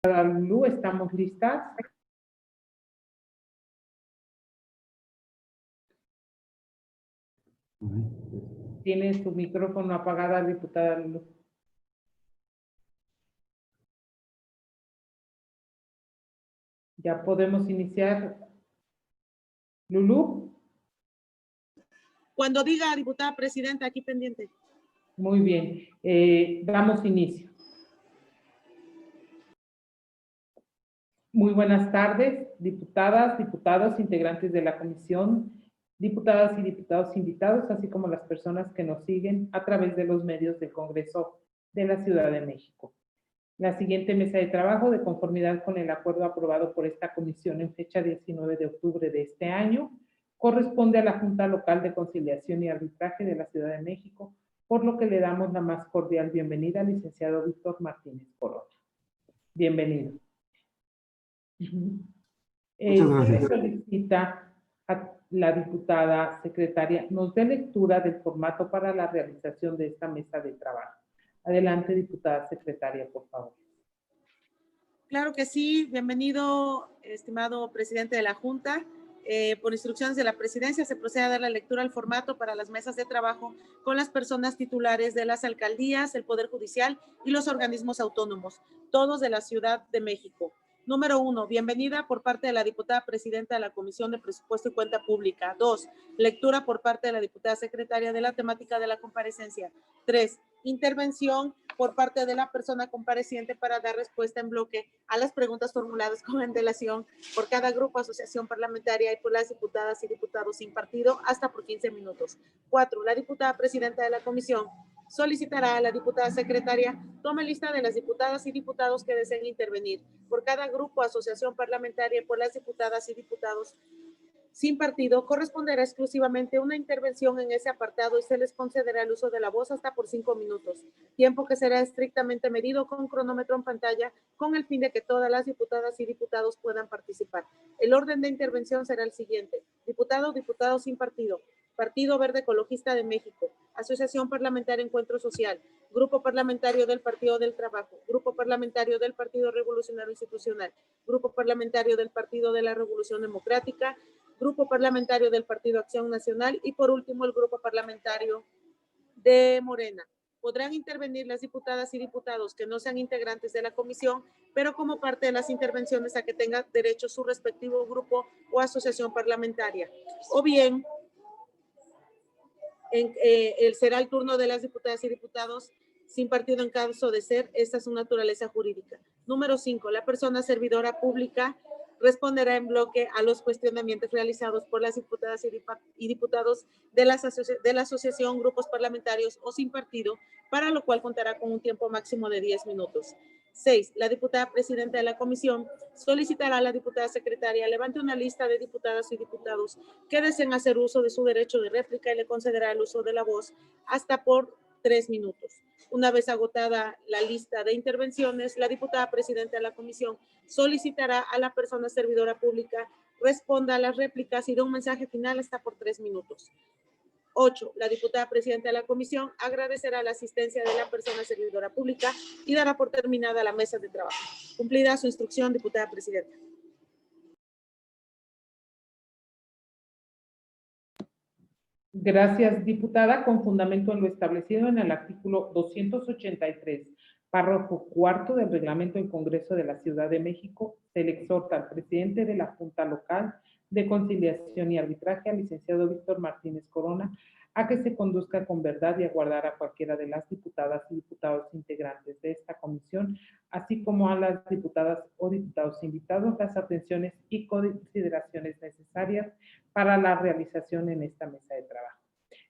Lulú, ¿estamos listas? Tiene su micrófono apagada, diputada Lulú. Ya podemos iniciar. Lulú. Cuando diga, diputada presidenta, aquí pendiente. Muy bien. Damos inicio. Muy buenas tardes, diputadas, diputados, integrantes de la comisión, diputadas y diputados invitados, así como las personas que nos siguen a través de los medios del Congreso de la Ciudad de México. La siguiente mesa de trabajo, de conformidad con el acuerdo aprobado por esta comisión en fecha 19 de octubre de este año, corresponde a la Junta Local de Conciliación y Arbitraje de la Ciudad de México, por lo que le damos la más cordial bienvenida al licenciado Víctor Martínez Corona. Bienvenido. Muchas gracias. Solicita a la diputada secretaria nos dé lectura del formato para la realización de esta mesa de trabajo. Adelante, diputada secretaria, por favor. Claro que sí. Bienvenido, estimado presidente de la Junta. Por instrucciones de la presidencia se procede a dar la lectura al formato para las mesas de trabajo con las personas titulares de las alcaldías, el Poder Judicial y los organismos autónomos, todos de la Ciudad de México. Número 1, bienvenida por parte de la diputada presidenta de la Comisión de Presupuesto y Cuenta Pública. 2, lectura por parte de la diputada secretaria de la temática de la comparecencia. 3, intervención por parte de la persona compareciente para dar respuesta en bloque a las preguntas formuladas con antelación por cada grupo, asociación parlamentaria y por las diputadas y diputados sin partido hasta por 15 minutos. 4, la diputada presidenta de la comisión solicitará a la diputada secretaria tome lista de las diputadas y diputados que deseen intervenir por cada grupo, asociación parlamentaria y por las diputadas y diputados sin partido. Corresponderá exclusivamente una intervención en ese apartado y se les concederá el uso de la voz hasta por 5 minutos, tiempo que será estrictamente medido con cronómetro en pantalla con el fin de que todas las diputadas y diputados puedan participar. El orden de intervención será el siguiente: diputado o diputado sin partido, Partido Verde Ecologista de México, Asociación Parlamentaria Encuentro Social, Grupo Parlamentario del Partido del Trabajo, Grupo Parlamentario del Partido Revolucionario Institucional, Grupo Parlamentario del Partido de la Revolución Democrática, Grupo Parlamentario del Partido Acción Nacional y por último el Grupo Parlamentario de Morena. Podrán intervenir las diputadas y diputados que no sean integrantes de la comisión, pero como parte de las intervenciones a que tenga derecho su respectivo grupo o asociación parlamentaria. O bien, será el turno de las diputadas y diputados sin partido en caso de ser esta su naturaleza jurídica. Número 5, la persona servidora pública responderá en bloque a los cuestionamientos realizados por las diputadas y diputados de la asociación, grupos parlamentarios o sin partido, para lo cual contará con un tiempo máximo de 10 minutos. 6. La diputada presidenta de la comisión solicitará a la diputada secretaria levante una lista de diputadas y diputados que deseen hacer uso de su derecho de réplica y le concederá el uso de la voz hasta por 3 minutos. Una vez agotada la lista de intervenciones, la diputada presidenta de la comisión solicitará a la persona servidora pública responda a las réplicas y dé un mensaje final hasta por 3 minutos. 8. La diputada presidenta de la comisión agradecerá la asistencia de la persona servidora pública y dará por terminada la mesa de trabajo. Cumplida su instrucción, diputada presidenta. Gracias, diputada. Con fundamento en lo establecido en el artículo 283, párrafo cuarto del reglamento del Congreso de la Ciudad de México, se le exhorta al presidente de la Junta Local de Conciliación y Arbitraje, al licenciado Víctor Martínez Corona, a que se conduzca con verdad y a guardar a cualquiera de las diputadas y diputados integrantes de esta comisión, así como a las diputadas o diputados invitados, las atenciones y consideraciones necesarias para la realización en esta mesa de trabajo.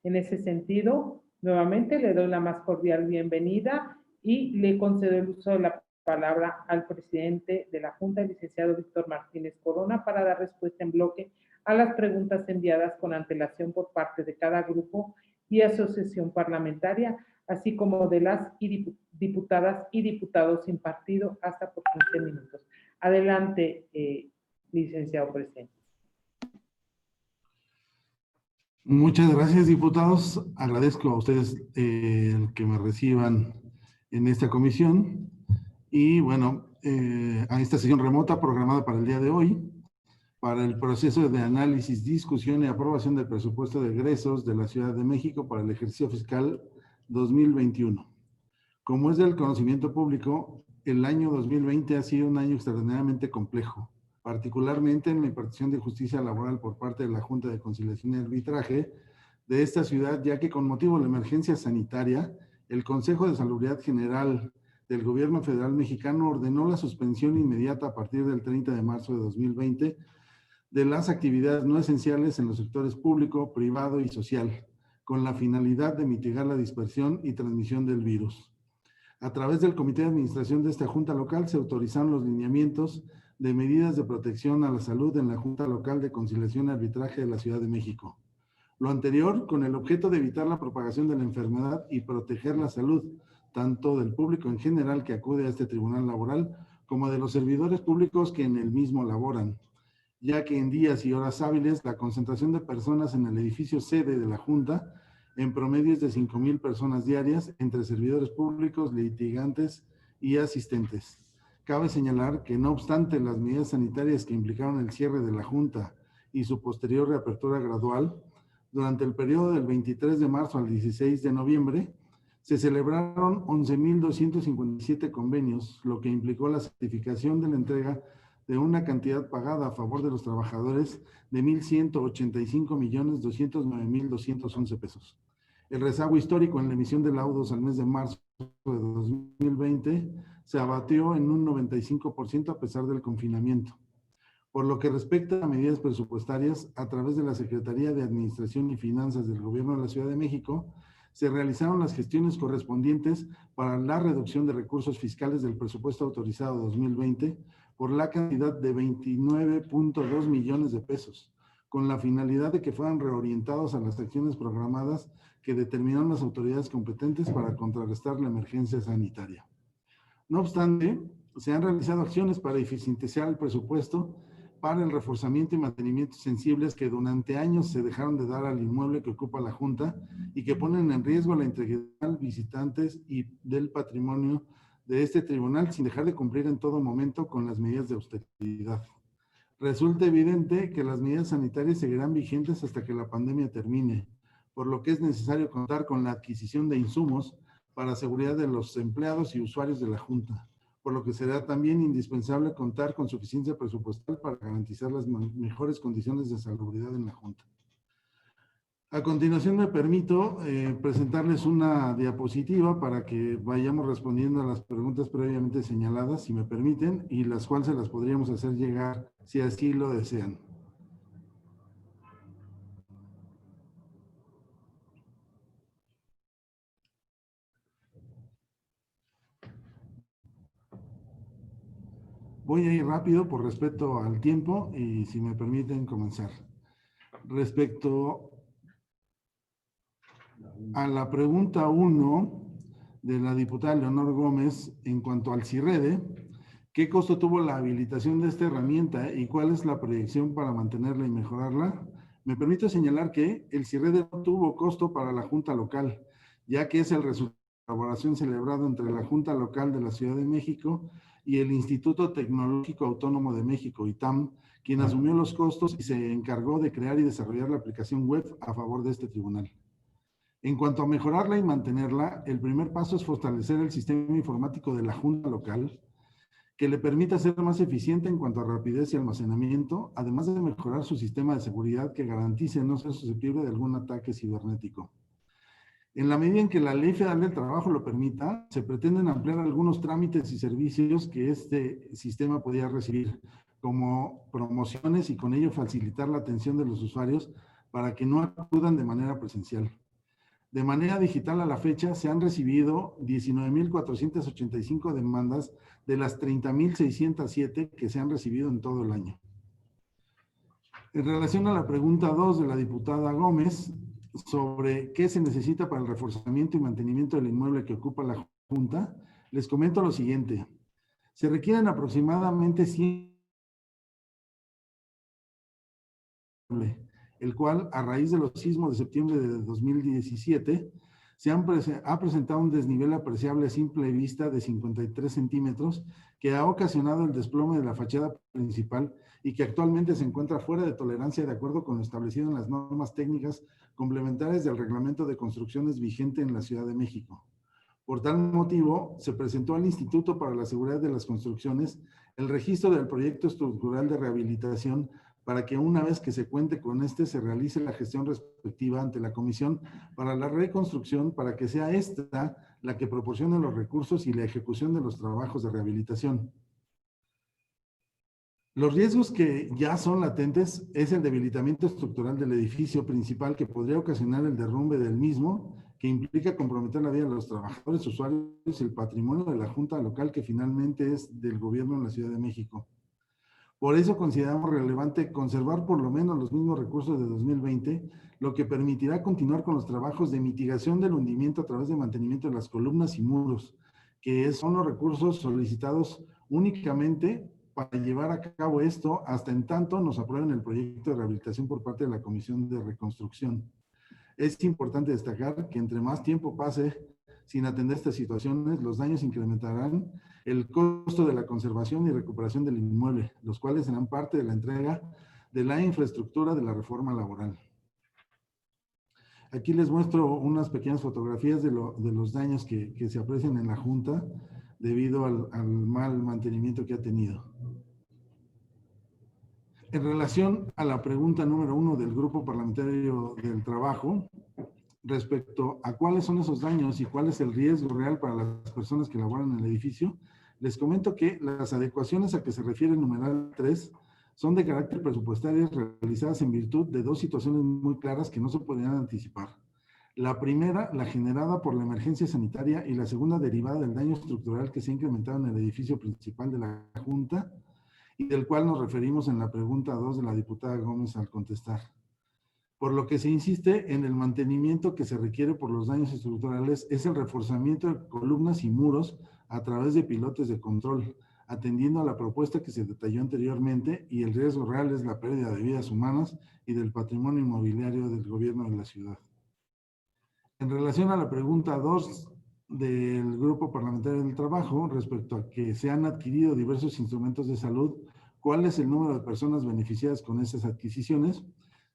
En ese sentido, nuevamente le doy la más cordial bienvenida y le concedo el uso de la palabra al presidente de la Junta, el licenciado Víctor Martínez Corona, para dar respuesta en bloque a las preguntas enviadas con antelación por parte de cada grupo y asociación parlamentaria, así como de las diputadas y diputados sin partido hasta por 15 minutos. Adelante, licenciado presidente. Muchas gracias, diputados. Agradezco a ustedes el que me reciban en esta comisión. Y bueno, a esta sesión remota programada para el día de hoy, para el proceso de análisis, discusión y aprobación del presupuesto de egresos de la Ciudad de México para el ejercicio fiscal 2021. Como es del conocimiento público, el año 2020 ha sido un año extraordinariamente complejo, particularmente en la impartición de justicia laboral por parte de la Junta de Conciliación y Arbitraje de esta ciudad, ya que con motivo de la emergencia sanitaria, el Consejo de Salubridad General del Gobierno Federal Mexicano ordenó la suspensión inmediata a partir del 30 de marzo de 2020 de las actividades no esenciales en los sectores público, privado y social, con la finalidad de mitigar la dispersión y transmisión del virus. A través del Comité de Administración de esta Junta Local se autorizaron los lineamientos de medidas de protección a la salud en la Junta Local de Conciliación y Arbitraje de la Ciudad de México. Lo anterior con el objeto de evitar la propagación de la enfermedad y proteger la salud, tanto del público en general que acude a este tribunal laboral, como de los servidores públicos que en el mismo laboran, ya que en días y horas hábiles la concentración de personas en el edificio sede de la Junta en promedio es de 5,000 personas diarias entre servidores públicos, litigantes y asistentes. Cabe señalar que no obstante las medidas sanitarias que implicaron el cierre de la Junta y su posterior reapertura gradual, durante el periodo del 23 de marzo al 16 de noviembre, se celebraron 11,257 convenios, lo que implicó la certificación de la entrega de una cantidad pagada a favor de los trabajadores de 1,185,209,211 pesos. El rezago histórico en la emisión de laudos al mes de marzo de 2020 se abatió en un 95% a pesar del confinamiento. Por lo que respecta a medidas presupuestarias, a través de la Secretaría de Administración y Finanzas del Gobierno de la Ciudad de México, se realizaron las gestiones correspondientes para la reducción de recursos fiscales del presupuesto autorizado 2020 por la cantidad de 29.2 millones de pesos, con la finalidad de que fueran reorientados a las acciones programadas que determinaron las autoridades competentes para contrarrestar la emergencia sanitaria. No obstante, se han realizado acciones para eficientizar el presupuesto para el reforzamiento y mantenimiento sensibles que durante años se dejaron de dar al inmueble que ocupa la Junta y que ponen en riesgo la integridad visitantes y del patrimonio de este tribunal sin dejar de cumplir en todo momento con las medidas de austeridad. Resulta evidente que las medidas sanitarias seguirán vigentes hasta que la pandemia termine, por lo que es necesario contar con la adquisición de insumos para seguridad de los empleados y usuarios de la Junta, por lo que será también indispensable contar con suficiencia presupuestal para garantizar las mejores condiciones de salubridad en la Junta. A continuación me permito presentarles una diapositiva para que vayamos respondiendo a las preguntas previamente señaladas, si me permiten, y las cuales se las podríamos hacer llegar si así lo desean. Voy a ir rápido por respeto al tiempo y si me permiten comenzar. Respecto a la pregunta 1 de la diputada Leonor Gómez en cuanto al CIRREDE, ¿qué costo tuvo la habilitación de esta herramienta y cuál es la proyección para mantenerla y mejorarla? Me permito señalar que el CIRREDE no tuvo costo para la Junta Local, ya que es el resultado de la colaboración celebrada entre la Junta Local de la Ciudad de México y el Instituto Tecnológico Autónomo de México, ITAM, quien asumió los costos y se encargó de crear y desarrollar la aplicación web a favor de este tribunal. En cuanto a mejorarla y mantenerla, el primer paso es fortalecer el sistema informático de la Junta Local, que le permita ser más eficiente en cuanto a rapidez y almacenamiento, además de mejorar su sistema de seguridad que garantice no ser susceptible de algún ataque cibernético. En la medida en que la Ley Federal del Trabajo lo permita, se pretenden ampliar algunos trámites y servicios que este sistema podría recibir, como promociones y con ello facilitar la atención de los usuarios para que no acudan de manera presencial. De manera digital a la fecha se han recibido 19,485 demandas de las 30,607 que se han recibido en todo el año. En relación a la pregunta 2 de la diputada Gómez sobre qué se necesita para el reforzamiento y mantenimiento del inmueble que ocupa la Junta, les comento lo siguiente. Se requieren aproximadamente 100, el cual, a raíz de los sismos de septiembre de 2017, ha presentado un desnivel apreciable a simple vista de 53 centímetros que ha ocasionado el desplome de la fachada principal y que actualmente se encuentra fuera de tolerancia de acuerdo con lo establecido en las normas técnicas complementarias del reglamento de construcciones vigente en la Ciudad de México. Por tal motivo, se presentó al Instituto para la Seguridad de las Construcciones el registro del proyecto estructural de rehabilitación para que una vez que se cuente con este, se realice la gestión respectiva ante la Comisión para la Reconstrucción, para que sea esta la que proporcione los recursos y la ejecución de los trabajos de rehabilitación. Los riesgos que ya son latentes es el debilitamiento estructural del edificio principal que podría ocasionar el derrumbe del mismo, que implica comprometer la vida de los trabajadores, usuarios y el patrimonio de la Junta Local, que finalmente es del gobierno en la Ciudad de México. Por eso consideramos relevante conservar por lo menos los mismos recursos de 2020, lo que permitirá continuar con los trabajos de mitigación del hundimiento a través de mantenimiento de las columnas y muros, que son los recursos solicitados únicamente para llevar a cabo esto hasta en tanto nos aprueben el proyecto de rehabilitación por parte de la Comisión de Reconstrucción. Es importante destacar que entre más tiempo pase sin atender estas situaciones, los daños incrementarán el costo de la conservación y recuperación del inmueble, los cuales serán parte de la entrega de la infraestructura de la reforma laboral. Aquí les muestro unas pequeñas fotografías de los daños que se aprecian en la Junta debido al mal mantenimiento que ha tenido. En relación a la pregunta número 1 del Grupo Parlamentario del Trabajo, respecto a cuáles son esos daños y cuál es el riesgo real para las personas que laboran en el edificio, les comento que las adecuaciones a que se refiere el numeral 3 son de carácter presupuestario realizadas en virtud de dos situaciones muy claras que no se podían anticipar. La primera, la generada por la emergencia sanitaria, y la segunda derivada del daño estructural que se ha incrementado en el edificio principal de la Junta y del cual nos referimos en la pregunta 2 de la diputada Gómez al contestar. Por lo que se insiste en el mantenimiento que se requiere por los daños estructurales es el reforzamiento de columnas y muros a través de pilotes de control, atendiendo a la propuesta que se detalló anteriormente, y el riesgo real es la pérdida de vidas humanas y del patrimonio inmobiliario del gobierno de la ciudad. En relación a la pregunta 2 del Grupo Parlamentario del Trabajo, respecto a que se han adquirido diversos instrumentos de salud, ¿cuál es el número de personas beneficiadas con estas adquisiciones?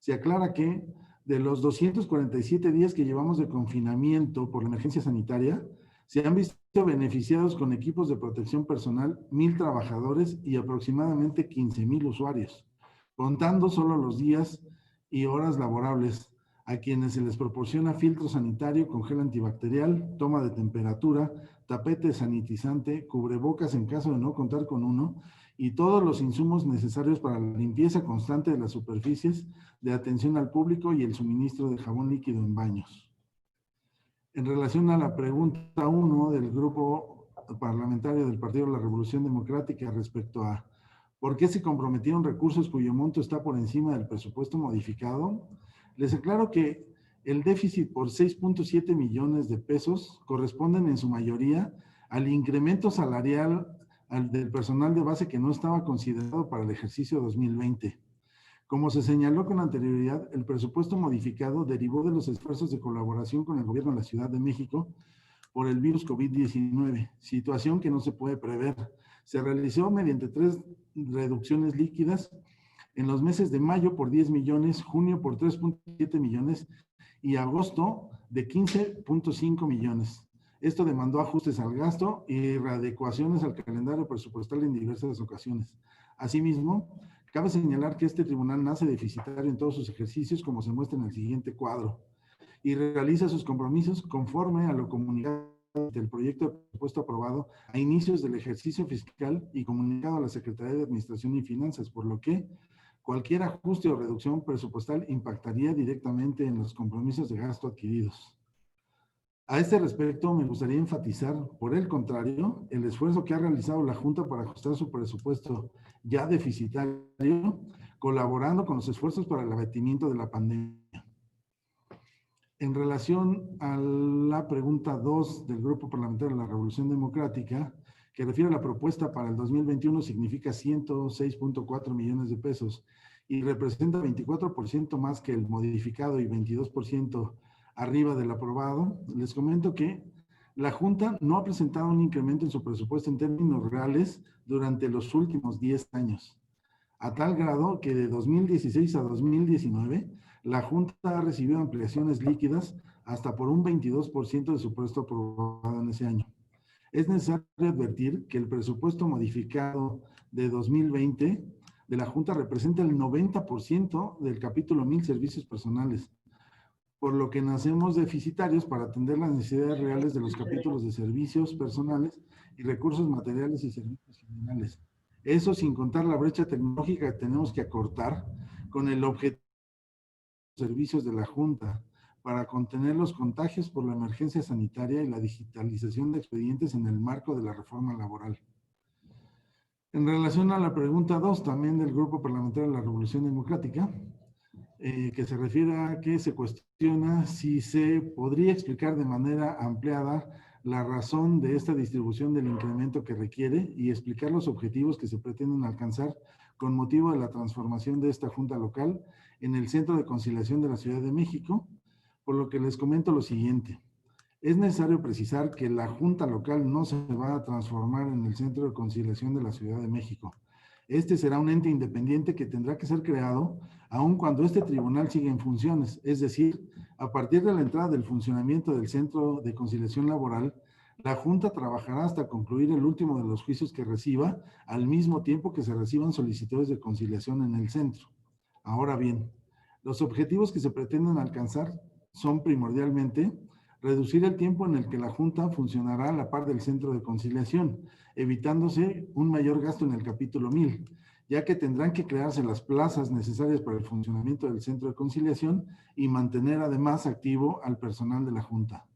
Se aclara que de los 247 días que llevamos de confinamiento por la emergencia sanitaria, se han visto beneficiados con equipos de protección personal 1,000 trabajadores y aproximadamente 15,000 usuarios, contando solo los días y horas laborables, a quienes se les proporciona filtro sanitario con gel antibacterial, toma de temperatura, tapete sanitizante, cubrebocas en caso de no contar con uno, y todos los insumos necesarios para la limpieza constante de las superficies, de atención al público y el suministro de jabón líquido en baños. En relación a la pregunta 1 del Grupo Parlamentario del Partido de la Revolución Democrática respecto a ¿por qué se comprometieron recursos cuyo monto está por encima del presupuesto modificado? Les aclaro que el déficit por 6.7 millones de pesos corresponden en su mayoría al incremento salarial del personal de base que no estaba considerado para el ejercicio 2020. Como se señaló con anterioridad, el presupuesto modificado derivó de los esfuerzos de colaboración con el gobierno de la Ciudad de México por el virus COVID-19, situación que no se puede prever. Se realizó mediante 3 reducciones líquidas en los meses de mayo por 10 millones, junio por 3.7 millones y agosto de 15.5 millones. Esto demandó ajustes al gasto y readecuaciones al calendario presupuestal en diversas ocasiones. Asimismo, cabe señalar que este tribunal nace deficitario en todos sus ejercicios, como se muestra en el siguiente cuadro, y realiza sus compromisos conforme a lo comunicado del proyecto de presupuesto aprobado a inicios del ejercicio fiscal y comunicado a la Secretaría de Administración y Finanzas, por lo que cualquier ajuste o reducción presupuestal impactaría directamente en los compromisos de gasto adquiridos. A este respecto, me gustaría enfatizar, por el contrario, el esfuerzo que ha realizado la Junta para ajustar su presupuesto ya deficitario, colaborando con los esfuerzos para el abatimiento de la pandemia. En relación a la pregunta 2 del Grupo Parlamentario de la Revolución Democrática, que refiere a la propuesta para el 2021, significa 106.4 millones de pesos y representa 24% más que el modificado y 22% arriba del aprobado, les comento que la Junta no ha presentado un incremento en su presupuesto en términos reales durante los últimos 10 años, a tal grado que de 2016 a 2019, la Junta ha recibido ampliaciones líquidas hasta por un 22% de su presupuesto aprobado en ese año. Es necesario advertir que el presupuesto modificado de 2020 de la Junta representa el 90% del capítulo 1000 servicios personales, por lo que nacemos deficitarios para atender las necesidades reales de los capítulos de servicios personales y recursos materiales y servicios generales. Eso sin contar la brecha tecnológica que tenemos que acortar con el objetivo de los servicios de la Junta para contener los contagios por la emergencia sanitaria y la digitalización de expedientes en el marco de la reforma laboral. En relación a la pregunta 2, también del Grupo Parlamentario de la Revolución Democrática, que se refiere a que se cuestiona si se podría explicar de manera ampliada la razón de esta distribución del incremento que requiere y explicar los objetivos que se pretenden alcanzar con motivo de la transformación de esta Junta Local en el Centro de Conciliación de la Ciudad de México, por lo que les comento lo siguiente. Es necesario precisar que la Junta Local no se va a transformar en el Centro de Conciliación de la Ciudad de México. Este será un ente independiente que tendrá que ser creado aun cuando este tribunal siga en funciones, es decir, a partir de la entrada del funcionamiento del Centro de Conciliación Laboral, la Junta trabajará hasta concluir el último de los juicios que reciba, al mismo tiempo que se reciban solicitudes de conciliación en el centro. Ahora bien, los objetivos que se pretenden alcanzar son primordialmente reducir el tiempo en el que la Junta funcionará a la par del Centro de Conciliación, evitándose un mayor gasto en el capítulo 1000, ya que tendrán que crearse las plazas necesarias para el funcionamiento del Centro de Conciliación y mantener además activo al personal de la Junta.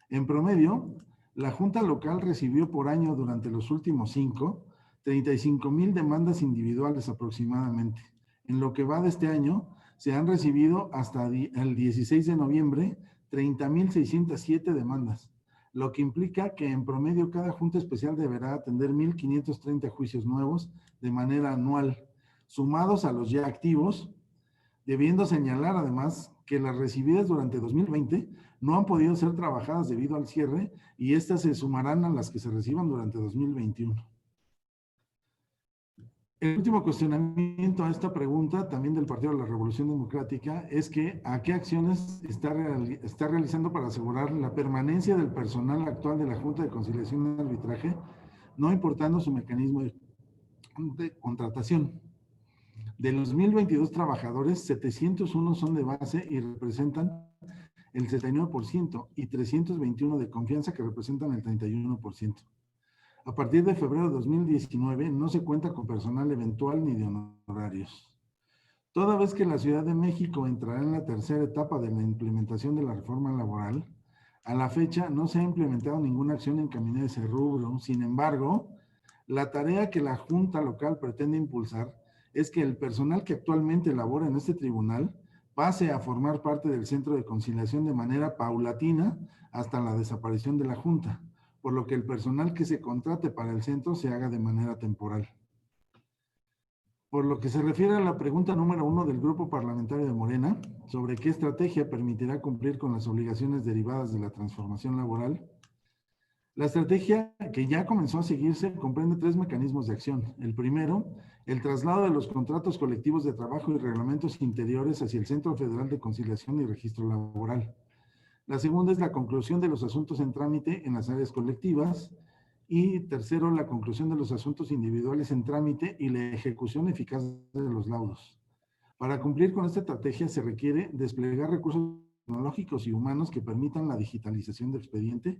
En promedio, la Junta Local recibió por año durante los últimos 35,000 demandas individuales aproximadamente. En lo que va de este año, se han recibido hasta el 16 de noviembre 30,607 demandas, lo que implica que en promedio cada Junta Especial deberá atender 1,530 juicios nuevos de manera anual, sumados a los ya activos, debiendo señalar además que las recibidas durante 2020 no han podido ser trabajadas debido al cierre y estas se sumarán a las que se reciban durante 2021. El último cuestionamiento a esta pregunta, también del Partido de la Revolución Democrática, es que ¿a qué acciones está realizando para asegurar la permanencia del personal actual de la Junta de Conciliación y Arbitraje, no importando su mecanismo de contratación? De los 1,022 trabajadores, 701 son de base y representan el 79% y 321 de confianza que representan el 31%. A partir de febrero de 2019 no se cuenta con personal eventual ni de honorarios. Toda vez que la Ciudad de México entrará en la tercera etapa de la implementación de la reforma laboral, a la fecha no se ha implementado ninguna acción encaminada a ese rubro. Sin embargo, la tarea que la Junta Local pretende impulsar es que el personal que actualmente labora en este tribunal pase a formar parte del Centro de Conciliación de manera paulatina hasta la desaparición de la Junta, por lo que el personal que se contrate para el centro se haga de manera temporal. Por lo que se refiere a la pregunta número 1 del Grupo Parlamentario de Morena, sobre qué estrategia permitirá cumplir con las obligaciones derivadas de la transformación laboral, la estrategia que ya comenzó a seguirse comprende 3 mecanismos de acción. El primero, el traslado de los contratos colectivos de trabajo y reglamentos interiores hacia el Centro Federal de Conciliación y Registro Laboral. La segunda es la conclusión de los asuntos en trámite en las áreas colectivas. Y tercero, la conclusión de los asuntos individuales en trámite y la ejecución eficaz de los laudos. Para cumplir con esta estrategia se requiere desplegar recursos tecnológicos y humanos que permitan la digitalización del expediente,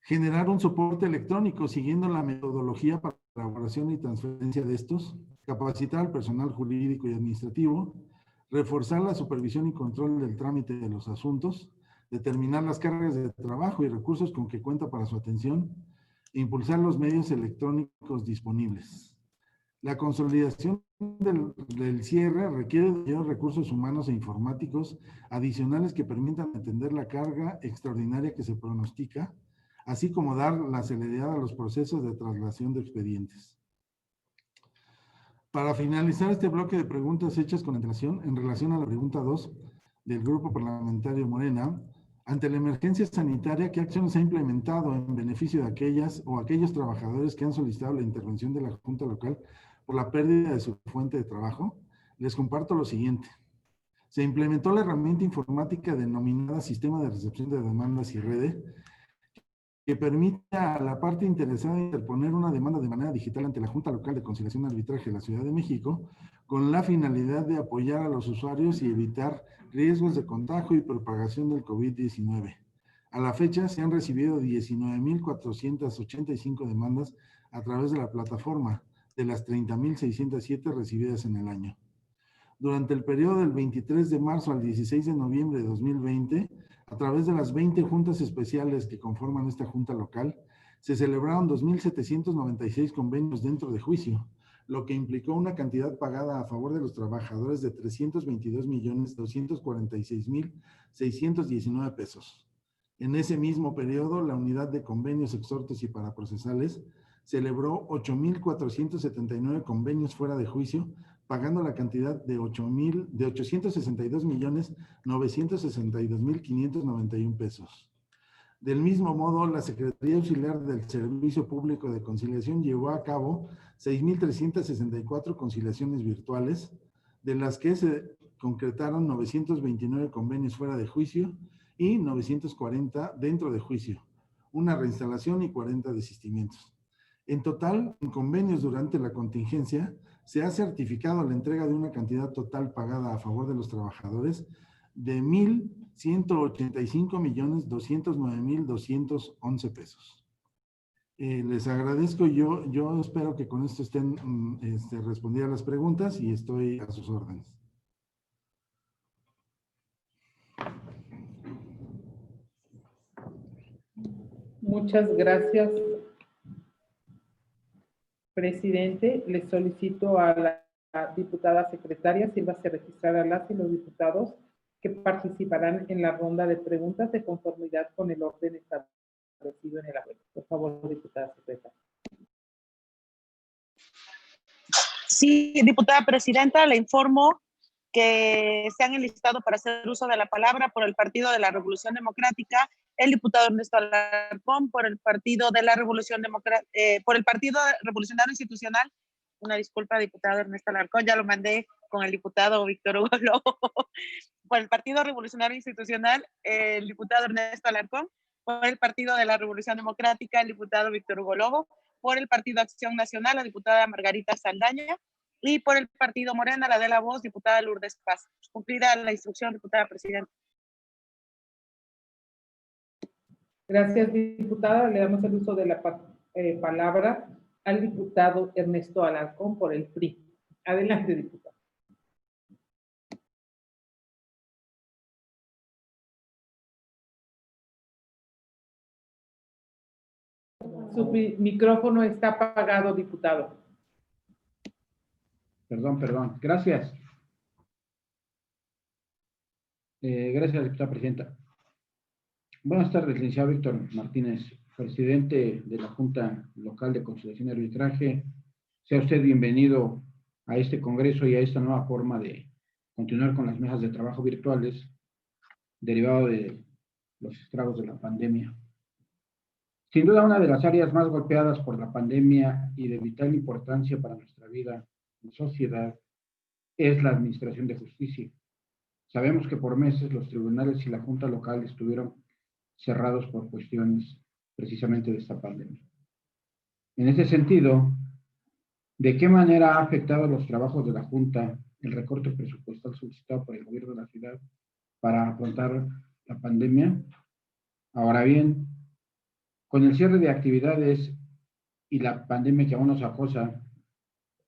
generar un soporte electrónico siguiendo la metodología para la elaboración y transferencia de estos, capacitar al personal jurídico y administrativo, reforzar la supervisión y control del trámite de los asuntos, determinar las cargas de trabajo y recursos con que cuenta para su atención, e impulsar los medios electrónicos disponibles. La consolidación del cierre requiere de recursos humanos e informáticos adicionales que permitan atender la carga extraordinaria que se pronostica, así como dar la celeridad a los procesos de traslación de expedientes. Para finalizar este bloque de preguntas hechas con antelación, en relación a la pregunta 2, del Grupo Parlamentario Morena, ante la emergencia sanitaria, ¿qué acciones ha implementado en beneficio de aquellas o aquellos trabajadores que han solicitado la intervención de la Junta Local por la pérdida de su fuente de trabajo? Les comparto lo siguiente. Se implementó la herramienta informática denominada Sistema de Recepción de Demandas y REDE, que permite a la parte interesada interponer una demanda de manera digital ante la Junta Local de Conciliación y Arbitraje de la Ciudad de México, con la finalidad de apoyar a los usuarios y evitar riesgos de contagio y propagación del COVID-19. A la fecha se han recibido 19,485 demandas a través de la plataforma, de las 30,607 recibidas en el año. Durante el periodo del 23 de marzo al 16 de noviembre de 2020, a través de las 20 juntas especiales que conforman esta junta local, se celebraron 2,796 convenios dentro de juicio, lo que implicó una cantidad pagada a favor de los trabajadores de 322,246,619 pesos. En ese mismo periodo, la unidad de convenios, exhortos y paraprocesales celebró 8,479 convenios fuera de juicio, pagando la cantidad de 862,962,591 pesos. Del mismo modo, la Secretaría Auxiliar del Servicio Público de Conciliación llevó a cabo 6,364 conciliaciones virtuales, de las que se concretaron 929 convenios fuera de juicio y 940 dentro de juicio, una reinstalación y 40 desistimientos. En total, en convenios durante la contingencia, se ha certificado la entrega de una cantidad total pagada a favor de los trabajadores de 1,185,209,211 pesos. Les agradezco. Yo espero que con esto estén respondidas las preguntas y estoy a sus órdenes. Muchas gracias, presidente. Le solicito a la diputada secretaria sírvase registrar a las y los diputados que participarán en la ronda de preguntas de conformidad con el orden establecido en el acuerdo. Por favor, diputada secretaria. Sí, diputada presidenta, le informo que se han enlistado para hacer uso de la palabra por el Partido de la Revolución Democrática el diputado Ernesto Alarcón, por el Partido de la Revolución por el Partido Revolucionario Institucional. Una disculpa, diputado Ernesto Alarcón, ya lo mandé con el diputado Víctor Hugo Lobo. Por el Partido Revolucionario Institucional, el diputado Ernesto Alarcón. Por el Partido de la Revolución Democrática, el diputado Víctor Hugo Lobo. Por el Partido Acción Nacional, la diputada Margarita Saldaña. Y por el Partido Morena, la de la voz, diputada Lourdes Paz. Cumplida la instrucción, diputada presidenta. Gracias, diputada. Le damos el uso de la palabra al diputado Ernesto Alarcón por el PRI. Adelante, diputado. Su micrófono está apagado, diputado. Perdón. Gracias. Gracias, diputada presidenta. Buenas tardes, licenciado Víctor Martínez, presidente de la Junta Local de Conciliación y Arbitraje. Sea usted bienvenido a este congreso y a esta nueva forma de continuar con las mesas de trabajo virtuales derivado de los estragos de la pandemia. Sin duda, una de las áreas más golpeadas por la pandemia y de vital importancia para nuestra vida en sociedad es la administración de justicia. Sabemos que por meses los tribunales y la Junta Local estuvieron cerrados por cuestiones precisamente de esta pandemia. En ese sentido, ¿de qué manera ha afectado los trabajos de la Junta el recorte presupuestal solicitado por el gobierno de la ciudad para afrontar la pandemia? Ahora bien, con el cierre de actividades y la pandemia que aún nos acosa,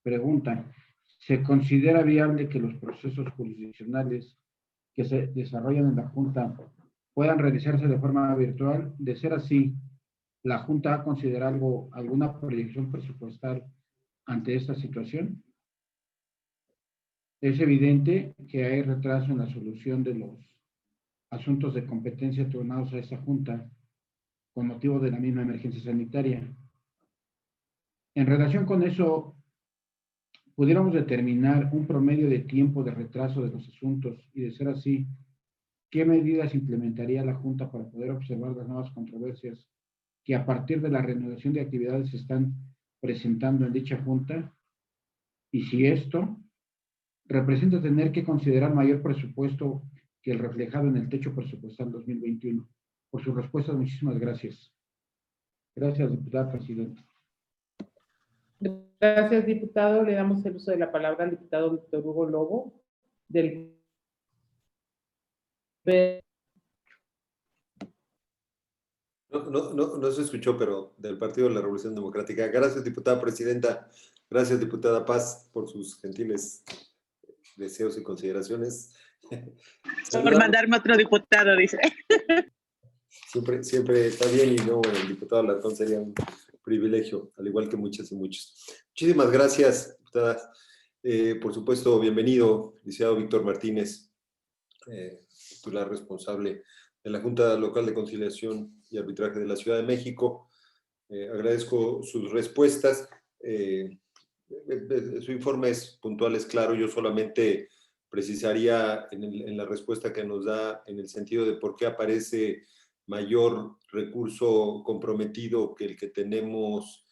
pregunta, ¿se considera viable que los procesos jurisdiccionales que se desarrollan en la Junta puedan realizarse de forma virtual? De ser así, ¿la Junta ha considerado alguna proyección presupuestal ante esta situación? Es evidente que hay retraso en la solución de los asuntos de competencia turnados a esta Junta con motivo de la misma emergencia sanitaria. En relación con eso, ¿pudiéramos determinar un promedio de tiempo de retraso de los asuntos y, de ser así, ¿qué medidas implementaría la Junta para poder observar las nuevas controversias que a partir de la reanudación de actividades se están presentando en dicha Junta? Y si esto representa tener que considerar mayor presupuesto que el reflejado en el techo presupuestal 2021. Por su respuesta, muchísimas gracias. Gracias, diputada presidenta. Gracias, diputado. Le damos el uso de la palabra al diputado Víctor Hugo Lobo, del No se escuchó, pero del Partido de la Revolución Democrática. Gracias, diputada presidenta. Gracias, diputada Paz, por sus gentiles deseos y consideraciones. Por mandarme otro diputado, dice. Siempre está bien, y no, el diputado Alarcón sería un privilegio, al igual que muchas y muchos. Muchísimas gracias, diputadas. Por supuesto, bienvenido, licenciado Víctor Martínez, titular responsable de la Junta Local de Conciliación y Arbitraje de la Ciudad de México. Agradezco sus respuestas. Su informe es puntual, es claro. Yo solamente precisaría en la respuesta que nos da en el sentido de por qué aparece mayor recurso comprometido que el que tenemos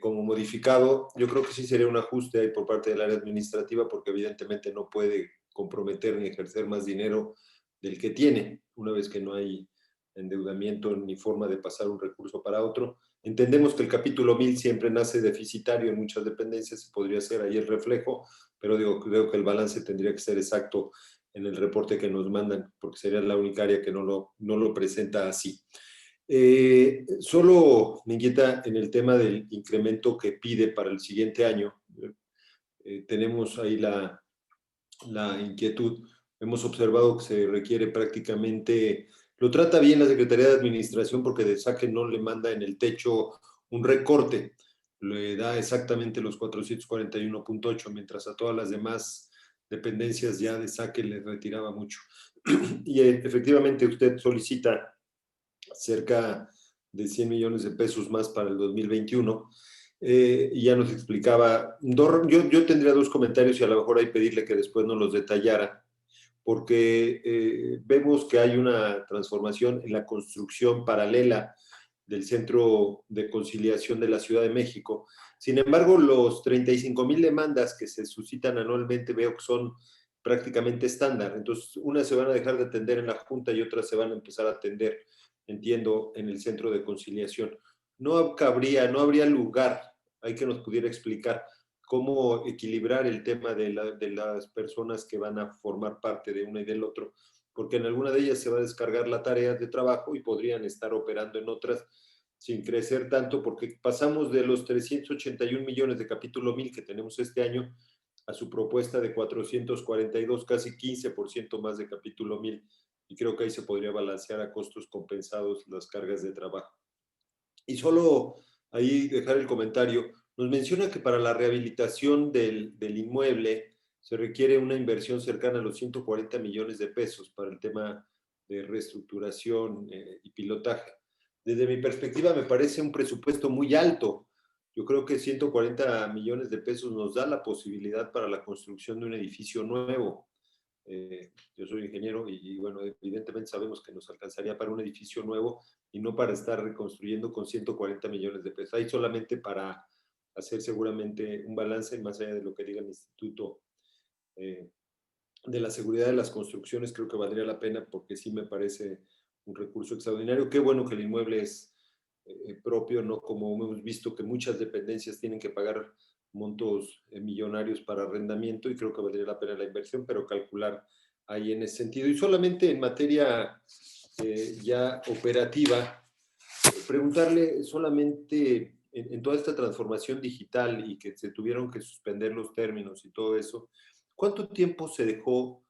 como modificado. Yo creo que sí sería un ajuste ahí por parte del área administrativa, porque evidentemente no puede comprometer ni ejercer más dinero del que tiene, una vez que no hay endeudamiento ni forma de pasar un recurso para otro. Entendemos que el capítulo 1000 siempre nace deficitario en muchas dependencias, podría ser ahí el reflejo, pero creo que el balance tendría que ser exacto en el reporte que nos mandan, porque sería la única área que no lo presenta así. Solo me inquieta en el tema del incremento que pide para el siguiente año. Tenemos ahí la inquietud. Hemos observado que se requiere prácticamente, lo trata bien la Secretaría de Administración, porque de SACE no le manda en el techo un recorte, le da exactamente los 441.8, mientras a todas las demás dependencias ya de SACE le retiraba mucho. Y efectivamente usted solicita cerca de 100 millones de pesos más para el 2021. Y ya nos explicaba, yo tendría dos comentarios y a lo mejor hay pedirle que después nos los detallara, porque vemos que hay una transformación en la construcción paralela del Centro de Conciliación de la Ciudad de México. Sin embargo, los 35,000 demandas que se suscitan anualmente veo que son prácticamente estándar. Entonces, unas se van a dejar de atender en la Junta y otras se van a empezar a atender, entiendo, en el Centro de Conciliación. No habría lugar, hay que nos pudiera explicar cómo equilibrar el tema de las personas que van a formar parte de una y del otro, porque en alguna de ellas se va a descargar la tarea de trabajo y podrían estar operando en otras sin crecer tanto, porque pasamos de los 381 millones de capítulo 1000 que tenemos este año a su propuesta de 442, casi 15% más de capítulo 1000, y creo que ahí se podría balancear a costos compensados las cargas de trabajo. Y solo ahí dejar el comentario, nos menciona que para la rehabilitación del inmueble se requiere una inversión cercana a los 140 millones de pesos para el tema de reestructuración y pilotaje. Desde mi perspectiva me parece un presupuesto muy alto. Yo creo que 140 millones de pesos nos da la posibilidad para la construcción de un edificio nuevo. Yo soy ingeniero y bueno, evidentemente sabemos que nos alcanzaría para un edificio nuevo y no para estar reconstruyendo con 140 millones de pesos. Hay solamente para hacer seguramente un balance más allá de lo que diga el Instituto de la Seguridad de las Construcciones. Creo que valdría la pena, porque sí me parece un recurso extraordinario. Qué bueno que el inmueble es propio, no como hemos visto que muchas dependencias tienen que pagar montos millonarios para arrendamiento, y creo que valdría la pena la inversión, pero calcular ahí en ese sentido. Y solamente en materia ya operativa, preguntarle solamente en toda esta transformación digital y que se tuvieron que suspender los términos y todo eso, ¿cuánto tiempo se dejó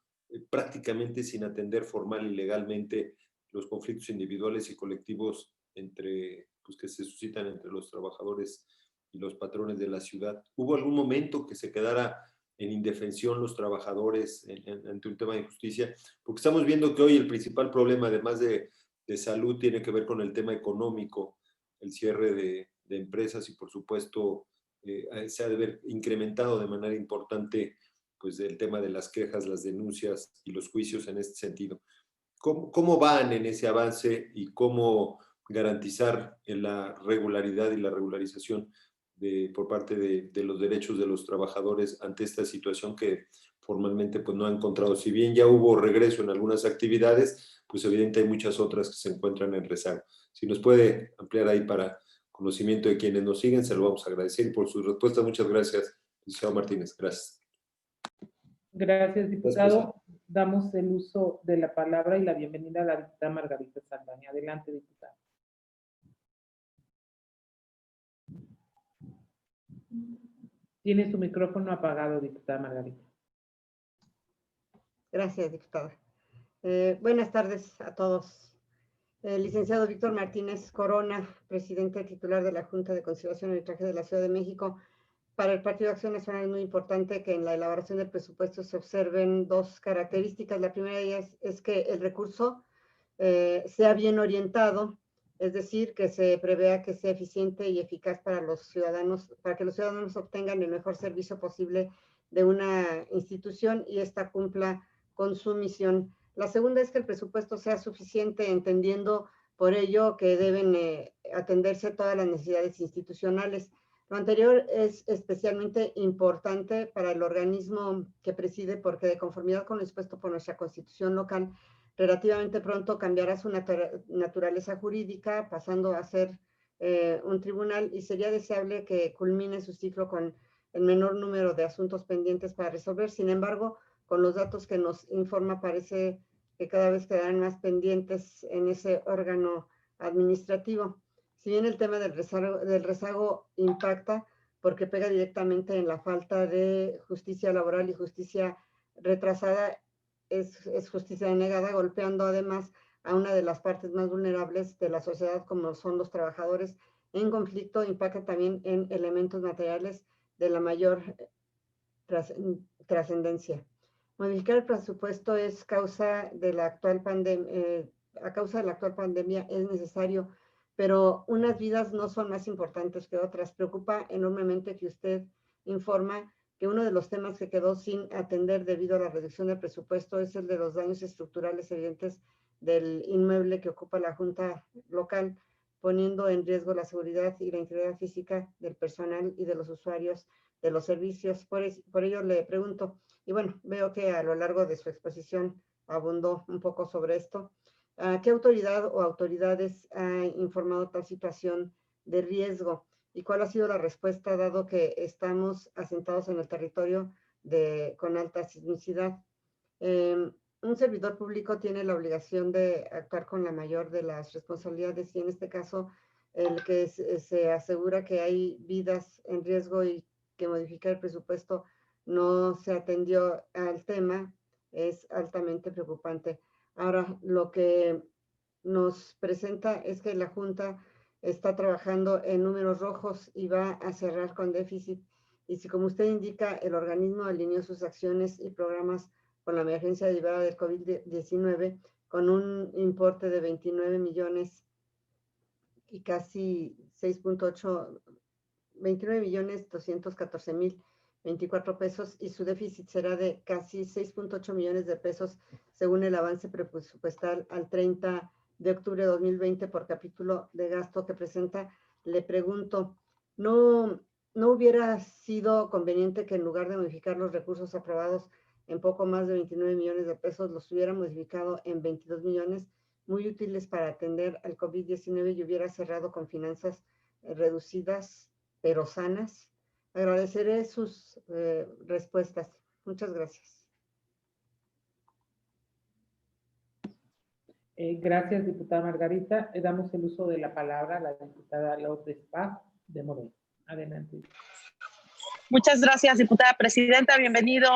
prácticamente sin atender formal y legalmente los conflictos individuales y colectivos pues, que se suscitan entre los trabajadores y los patrones de la ciudad? ¿Hubo algún momento que se quedara en indefensión los trabajadores ante un tema de justicia? Porque estamos viendo que hoy el principal problema, además de salud, tiene que ver con el tema económico, el cierre de empresas, y por supuesto se ha de ver incrementado de manera importante pues el tema de las quejas, las denuncias y los juicios en este sentido. ¿Cómo van en ese avance y cómo garantizar la regularidad y la regularización por parte de los derechos de los trabajadores ante esta situación que formalmente pues, no ha encontrado? Si bien ya hubo regreso en algunas actividades, pues evidente hay muchas otras que se encuentran en rezago. Si nos puede ampliar ahí para conocimiento de quienes nos siguen, se lo vamos a agradecer. Y por su respuesta, muchas gracias, licenciado Martínez. Gracias. Gracias, diputado. Damos el uso de la palabra y la bienvenida a la diputada Margarita Saldaña. Adelante, diputada. Tiene su micrófono apagado, diputada Margarita. Gracias, diputada. Buenas tardes a todos. Licenciado Víctor Martínez Corona, presidente titular de la Junta de Conciliación y Arbitraje de la Ciudad de México. Para el Partido de Acción Nacional es muy importante que en la elaboración del presupuesto se observen dos características. La primera de ellas es que el recurso sea bien orientado, es decir, que se prevea que sea eficiente y eficaz para los ciudadanos, para que los ciudadanos obtengan el mejor servicio posible de una institución y esta cumpla con su misión. La segunda es que el presupuesto sea suficiente, entendiendo por ello que deben atenderse todas las necesidades institucionales. Lo anterior es especialmente importante para el organismo que preside, porque de conformidad con lo dispuesto por nuestra Constitución local, relativamente pronto cambiará su naturaleza jurídica, pasando a ser un tribunal, y sería deseable que culmine su ciclo con el menor número de asuntos pendientes para resolver. Sin embargo, con los datos que nos informa, parece que cada vez quedarán más pendientes en ese órgano administrativo. Si bien el tema del rezago impacta porque pega directamente en la falta de justicia laboral y justicia retrasada, es justicia denegada, golpeando además a una de las partes más vulnerables de la sociedad, como son los trabajadores en conflicto, impacta también en elementos materiales de la mayor trascendencia. Modificar el presupuesto es causa de la actual a causa de la actual pandemia es necesario, pero unas vidas no son más importantes que otras. Preocupa enormemente que usted informa que uno de los temas que quedó sin atender debido a la reducción del presupuesto es el de los daños estructurales evidentes del inmueble que ocupa la Junta local, poniendo en riesgo la seguridad y la integridad física del personal y de los usuarios de los servicios. Por ello le pregunto, y bueno, veo que a lo largo de su exposición abundó un poco sobre esto, ¿qué autoridad o autoridades ha informado tal situación de riesgo? ¿Y cuál ha sido la respuesta, dado que estamos asentados en el territorio con alta sismicidad? Un servidor público tiene la obligación de actuar con la mayor de las responsabilidades, y en este caso, el que se asegura que hay vidas en riesgo y que modificar el presupuesto no se atendió al tema, es altamente preocupante. Ahora, lo que nos presenta es que la Junta está trabajando en números rojos y va a cerrar con déficit. Y si, como usted indica, el organismo alineó sus acciones y programas con la emergencia derivada del COVID-19 con un importe de 29 millones y casi 6.8, 29.214.024 pesos, y su déficit será de casi 6.8 millones de pesos según el avance presupuestal al 30 de octubre de 2020 por capítulo de gasto que presenta. Le pregunto, ¿no hubiera sido conveniente que en lugar de modificar los recursos aprobados en poco más de 29 millones de pesos, los hubiera modificado en 22 millones, muy útiles para atender al COVID-19, y hubiera cerrado con finanzas reducidas pero sanas? Agradeceré sus respuestas. Muchas gracias. Gracias, diputada Margarita. Damos el uso de la palabra a la diputada Lourdes Paz de Moreno. Adelante. Muchas gracias, diputada presidenta. Bienvenido,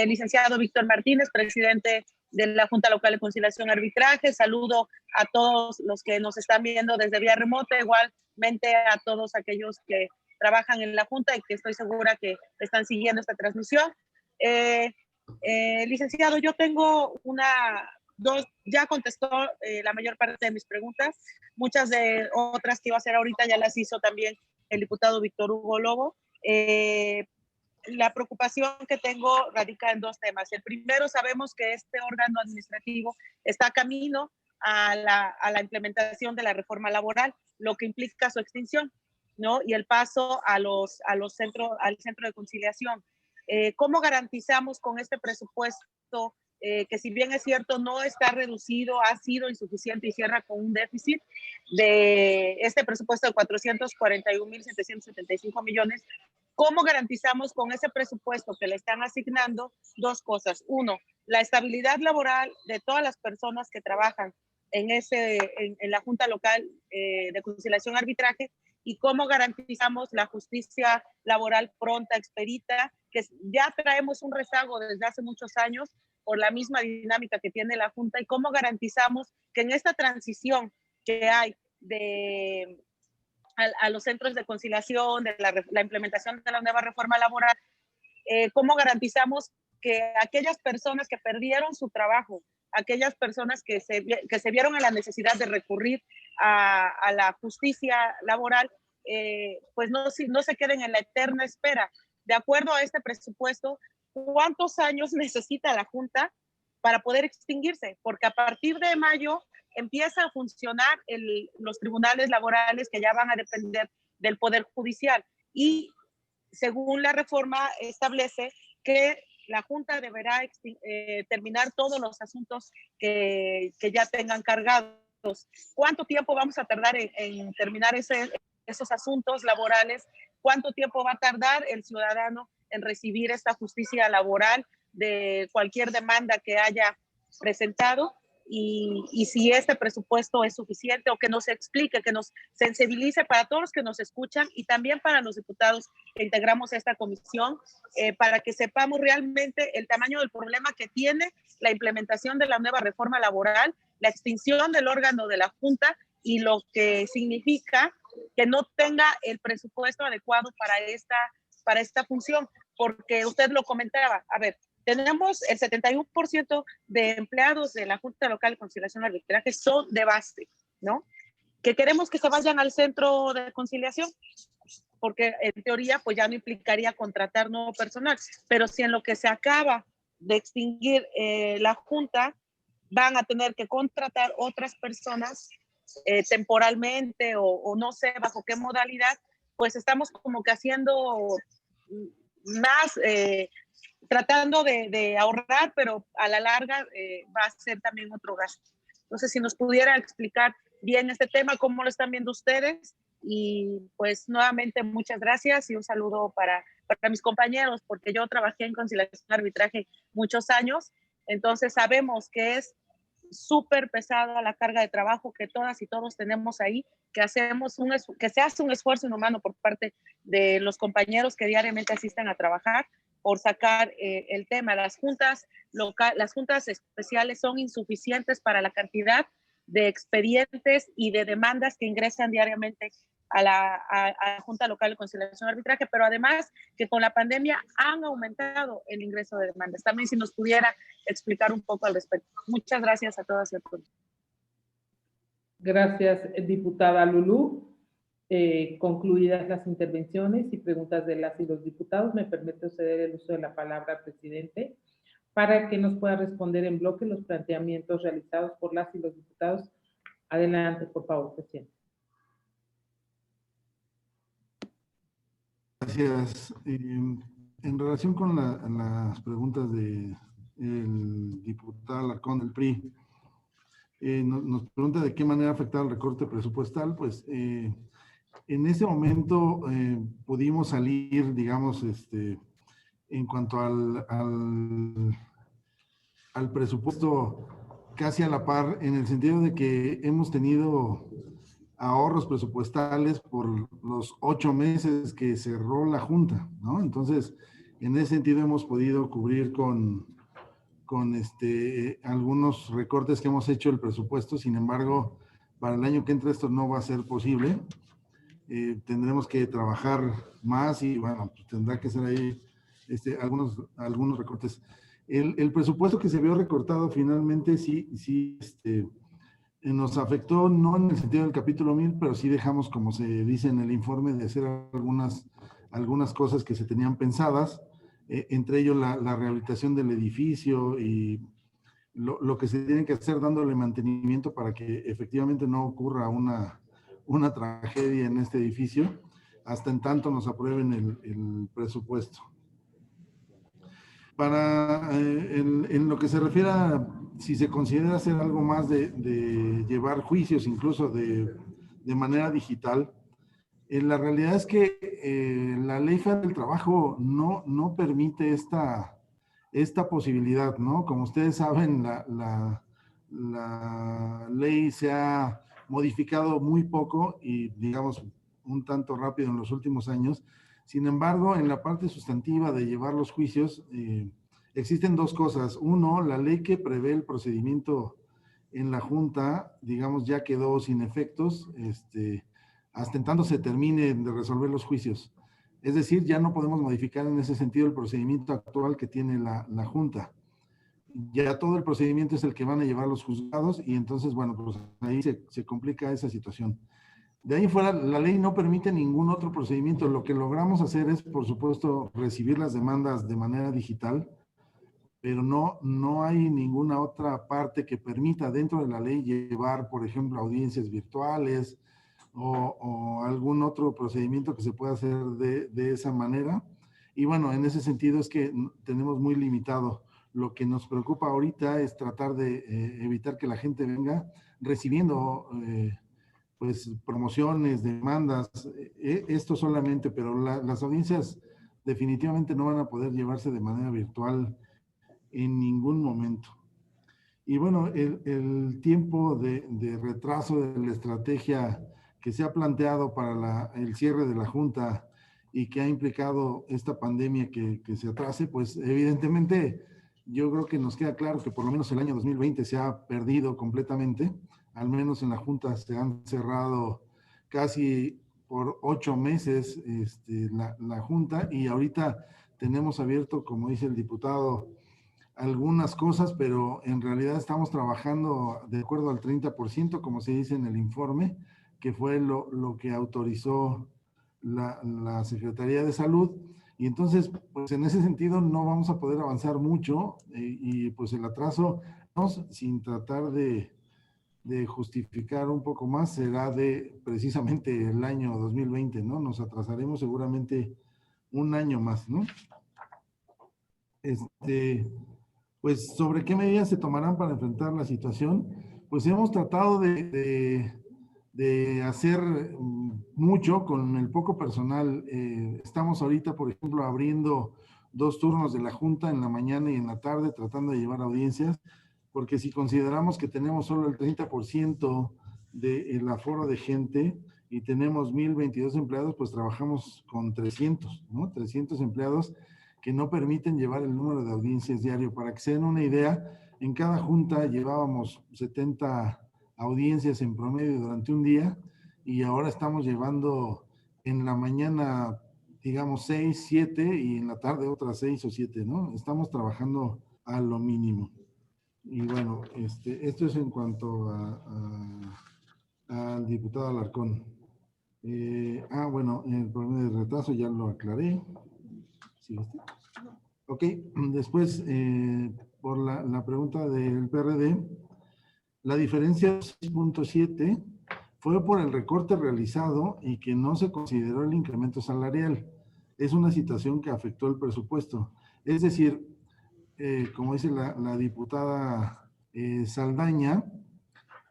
licenciado Víctor Martínez, presidente de la Junta Local de Conciliación y Arbitraje. Saludo a todos los que nos están viendo desde vía remota, igualmente a todos aquellos que trabajan en la Junta y que estoy segura que están siguiendo esta transmisión. Licenciado, yo tengo ya contestó la mayor parte de mis preguntas. Muchas de otras que iba a hacer ahorita ya las hizo también el diputado Víctor Hugo Lobo. la preocupación que tengo radica en dos temas. El primero, sabemos que este órgano administrativo está camino a la implementación de la reforma laboral, lo que implica su extinción, ¿no? Y el paso al centro de conciliación. ¿Cómo garantizamos con este presupuesto que, si bien es cierto, no está reducido, ha sido insuficiente y cierra con un déficit de este presupuesto de 441.775 millones? ¿Cómo garantizamos con ese presupuesto que le están asignando dos cosas? Uno, la estabilidad laboral de todas las personas que trabajan en la Junta Local de Conciliación y Arbitraje, y cómo garantizamos la justicia laboral pronta, expedita, que ya traemos un rezago desde hace muchos años por la misma dinámica que tiene la Junta, y cómo garantizamos que en esta transición que hay a los centros de conciliación, de la implementación de la nueva reforma laboral, cómo garantizamos que aquellas personas que perdieron su trabajo, aquellas personas que se vieron en la necesidad de recurrir a la justicia laboral, pues no se queden en la eterna espera. De acuerdo a este presupuesto, ¿cuántos años necesita la Junta para poder extinguirse? Porque a partir de mayo empieza a funcionar los tribunales laborales, que ya van a depender del Poder Judicial. Y según la reforma establece que la Junta deberá terminar todos los asuntos que ya tengan cargados. ¿Cuánto tiempo vamos a tardar en terminar esos asuntos laborales? ¿Cuánto tiempo va a tardar el ciudadano en recibir esta justicia laboral de cualquier demanda que haya presentado? Y si este presupuesto es suficiente, o que nos explique, que nos sensibilice para todos los que nos escuchan y también para los diputados que integramos esta comisión, para que sepamos realmente el tamaño del problema que tiene la implementación de la nueva reforma laboral, la extinción del órgano de la Junta y lo que significa que no tenga el presupuesto adecuado para esta función, porque usted lo comentaba. A ver, tenemos el 71% de empleados de la Junta Local de Conciliación y Arbitraje son de base, ¿no? Que queremos que se vayan al centro de conciliación, porque en teoría pues ya no implicaría contratar nuevo personal, pero si en lo que se acaba de extinguir la Junta van a tener que contratar otras personas temporalmente o no sé bajo qué modalidad, pues estamos como que haciendo más... tratando de ahorrar, pero a la larga va a ser también otro gasto. Entonces, si nos pudiera explicar bien este tema, cómo lo están viendo ustedes, y pues nuevamente muchas gracias y un saludo para mis compañeros, porque yo trabajé en conciliación y arbitraje muchos años, entonces sabemos que es súper pesada la carga de trabajo que todas y todos tenemos ahí, que se hace un esfuerzo inhumano por parte de los compañeros que diariamente asisten a trabajar por sacar el tema. Las juntas especiales son insuficientes para la cantidad de expedientes y de demandas que ingresan diariamente a la Junta Local de Conciliación y Arbitraje, pero además que con la pandemia han aumentado el ingreso de demandas. También si nos pudiera explicar un poco al respecto. Muchas gracias a todas y a todos. Gracias, diputada Lulú. Concluidas las intervenciones y preguntas de las y los diputados, me permite ceder el uso de la palabra al presidente para que nos pueda responder en bloque los planteamientos realizados por las y los diputados. Adelante, por favor, presidente. Gracias. En relación con las preguntas del diputado Alarcón del PRI, nos pregunta de qué manera ha afectado el recorte presupuestal. Pues en ese momento pudimos salir, digamos, en cuanto al presupuesto casi a la par, en el sentido de que hemos tenido ahorros presupuestales por los 8 meses que cerró la Junta, ¿no? Entonces, en ese sentido hemos podido cubrir con algunos recortes que hemos hecho el presupuesto. Sin embargo, para el año que entra esto no va a ser posible. Tendremos que trabajar más y bueno, pues tendrá que ser ahí algunos recortes. El presupuesto que se vio recortado finalmente sí nos afectó, no en el sentido del capítulo 1000, pero sí dejamos, como se dice en el informe, de hacer algunas cosas que se tenían pensadas. entre ellos la rehabilitación del edificio y lo que se tiene que hacer dándole mantenimiento para que efectivamente no ocurra una tragedia en este edificio, hasta en tanto nos aprueben el presupuesto. En lo que se refiere a si se considera hacer algo más de llevar juicios incluso de manera digital, la realidad es que la Ley Federal del Trabajo no permite esta posibilidad, ¿no? Como ustedes saben, la ley se ha modificado muy poco y, digamos, un tanto rápido en los últimos años. Sin embargo, en la parte sustantiva de llevar los juicios, existen dos cosas. Uno, la ley que prevé el procedimiento en la Junta, digamos, ya quedó sin efectos, hasta en tanto se termine de resolver los juicios. Es decir, ya no podemos modificar en ese sentido el procedimiento actual que tiene la Junta. Ya todo el procedimiento es el que van a llevar los juzgados y entonces, bueno, pues ahí se complica esa situación. De ahí fuera, la ley no permite ningún otro procedimiento. Lo que logramos hacer es, por supuesto, recibir las demandas de manera digital, pero no hay ninguna otra parte que permita dentro de la ley llevar, por ejemplo, audiencias virtuales o algún otro procedimiento que se pueda hacer de esa manera. Y bueno, en ese sentido es que tenemos muy limitado. Lo que nos preocupa ahorita es tratar de evitar que la gente venga recibiendo pues promociones, demandas, esto solamente, pero las audiencias definitivamente no van a poder llevarse de manera virtual en ningún momento. Y bueno, el tiempo de retraso de la estrategia que se ha planteado para el cierre de la Junta y que ha implicado esta pandemia que se atrase, pues evidentemente yo creo que nos queda claro que por lo menos el año 2020 se ha perdido completamente. Al menos en la Junta se han cerrado casi por 8 meses la Junta y ahorita tenemos abierto, como dice el diputado, algunas cosas, pero en realidad estamos trabajando de acuerdo al 30%, como se dice en el informe, que fue lo que autorizó la Secretaría de Salud. Y entonces, pues en ese sentido no vamos a poder avanzar mucho y pues el atraso, sin tratar de justificar un poco más, será de precisamente el año 2020, ¿no? Nos atrasaremos seguramente un año más, ¿no? Pues sobre qué medidas se tomarán para enfrentar la situación, pues hemos tratado de hacer mucho con el poco personal. Estamos ahorita, por ejemplo, abriendo 2 turnos de la Junta en la mañana y en la tarde, tratando de llevar audiencias, porque si consideramos que tenemos solo el 30% del aforo de gente y tenemos 1,022 empleados, pues trabajamos con 300, ¿no? 300 empleados que no permiten llevar el número de audiencias diario. Para que se den una idea, en cada Junta llevábamos 70 audiencias en promedio durante un día y ahora estamos llevando en la mañana, digamos, 6, 7 y en la tarde otras 6 o 7, ¿no? Estamos trabajando a lo mínimo. Y bueno, esto es en cuanto al diputado Alarcón. Bueno, el problema de retraso ya lo aclaré. ¿Sí, ok, después, por la pregunta del PRD, la diferencia 6.7 fue por el recorte realizado y que no se consideró el incremento salarial. Es una situación que afectó el presupuesto. Es decir, como dice la diputada Saldaña,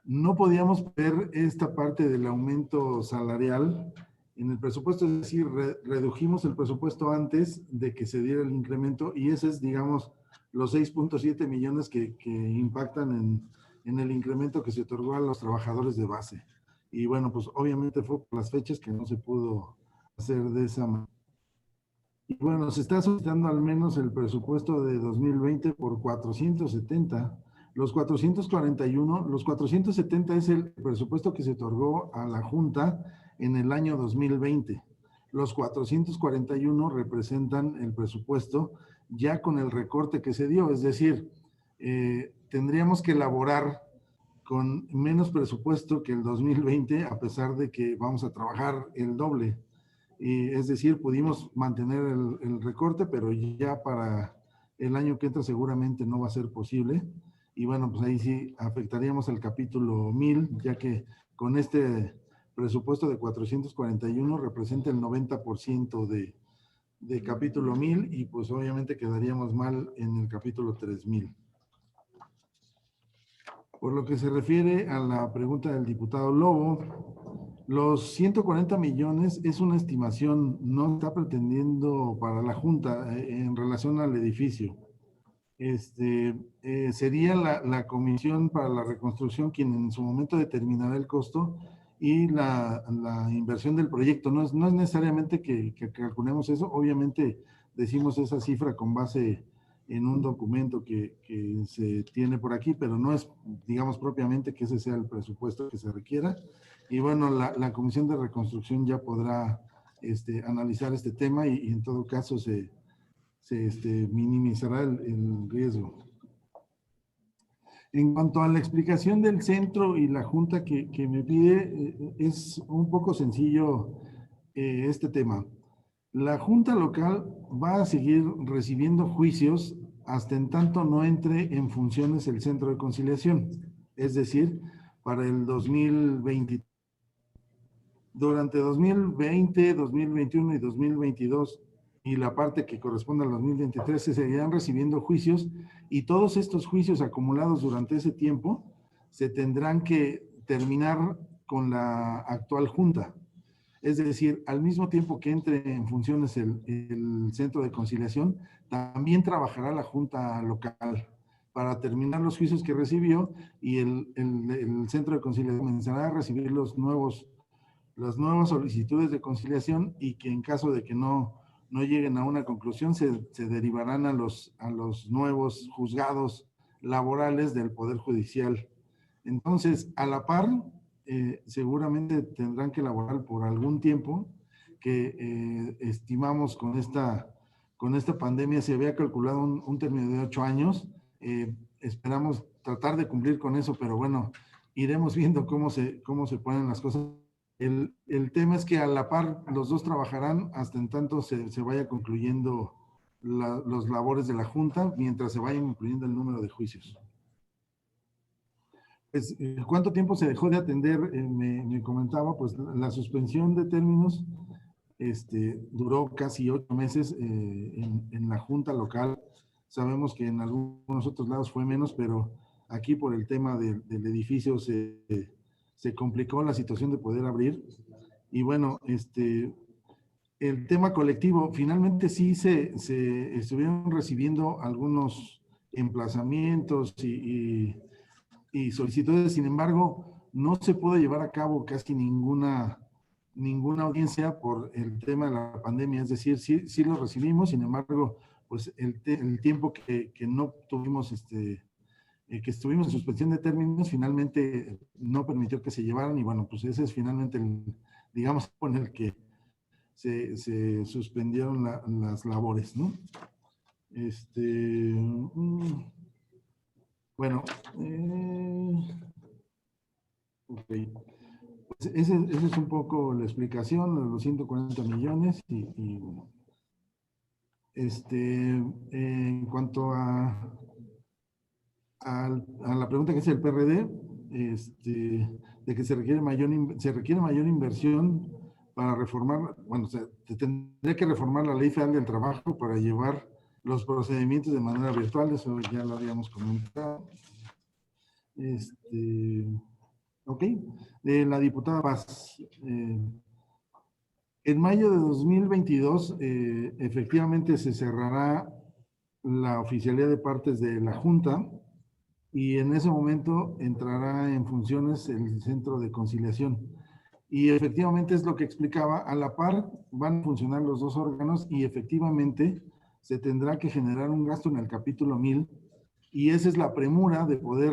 no podíamos ver esta parte del aumento salarial en el presupuesto, es decir, redujimos el presupuesto antes de que se diera el incremento y ese es, digamos, los 6.7 millones que impactan en el incremento que se otorgó a los trabajadores de base. Y bueno, pues obviamente fue por las fechas que no se pudo hacer de esa manera. Y bueno, se está solicitando al menos el presupuesto de 2020 por 470. Los 441, los 470 es el presupuesto que se otorgó a la Junta en el año 2020. Los 441 representan el presupuesto ya con el recorte que se dio, es decir, tendríamos que elaborar con menos presupuesto que el 2020, a pesar de que vamos a trabajar el doble. y es decir, pudimos mantener el recorte, pero ya para el año que entra seguramente no va a ser posible. Y bueno, pues ahí sí afectaríamos el capítulo 1000, ya que con este presupuesto de 441 representa el 90% de capítulo 1000 y pues obviamente quedaríamos mal en el capítulo 3000. Por lo que se refiere a la pregunta del diputado Lobo, los 140 millones es una estimación, no está pretendiendo para la Junta en relación al edificio. Sería la Comisión para la Reconstrucción quien en su momento determinará el costo y la inversión del proyecto. No es necesariamente que calculemos eso, obviamente decimos esa cifra con base en un documento que se tiene por aquí, pero no es, digamos, propiamente que ese sea el presupuesto que se requiera. Y bueno, la Comisión de Reconstrucción ya podrá analizar este tema y en todo caso se minimizará el riesgo. En cuanto a la explicación del centro y la Junta que me pide, es un poco sencillo este tema. La Junta local va a seguir recibiendo juicios hasta en tanto no entre en funciones el centro de conciliación, es decir, para el 2020. Durante 2020, 2021 y 2022 y la parte que corresponde al 2023 se seguirán recibiendo juicios y todos estos juicios acumulados durante ese tiempo se tendrán que terminar con la actual Junta. Es decir, al mismo tiempo que entre en funciones el centro de conciliación, también trabajará la Junta local para terminar los juicios que recibió y el centro de conciliación comenzará a recibir las nuevas solicitudes de conciliación y que en caso de que no lleguen a una conclusión se derivarán a los nuevos juzgados laborales del Poder Judicial. Entonces, a la par, seguramente tendrán que elaborar por algún tiempo que estimamos con esta pandemia se había calculado un término de 8 años. Esperamos tratar de cumplir con eso, pero bueno, iremos viendo cómo se ponen las cosas. El tema es que a la par los dos trabajarán hasta en tanto se vaya concluyendo los labores de la Junta, mientras se vayan incluyendo el número de juicios. Pues, ¿cuánto tiempo se dejó de atender? Me comentaba, pues la suspensión de términos duró casi 8 meses en la Junta local. Sabemos que en algunos otros lados fue menos, pero aquí por el tema del edificio se complicó la situación de poder abrir. Y bueno, el tema colectivo, finalmente sí se estuvieron recibiendo algunos emplazamientos y solicitudes, sin embargo, no se pudo llevar a cabo casi ninguna audiencia por el tema de la pandemia, es decir, sí lo recibimos, sin embargo, pues el tiempo que no tuvimos, que estuvimos en suspensión de términos, finalmente no permitió que se llevaran y bueno, pues ese es finalmente digamos, con el que se suspendieron las labores, ¿no? Bueno, ok. Pues esa es un poco la explicación de los 140 millones y bueno. En cuanto a la pregunta que hace el PRD, de que se requiere mayor inversión para reformar, bueno, se tendría que reformar la Ley Federal del Trabajo para llevar los procedimientos de manera virtual, eso ya lo habíamos comentado. Ok, de la diputada Paz. En mayo de 2022, efectivamente se cerrará la oficialía de partes de la Junta y en ese momento entrará en funciones el centro de conciliación. Y efectivamente es lo que explicaba, a la par van a funcionar los dos órganos y efectivamente se tendrá que generar un gasto en el capítulo 1000 y esa es la premura de poder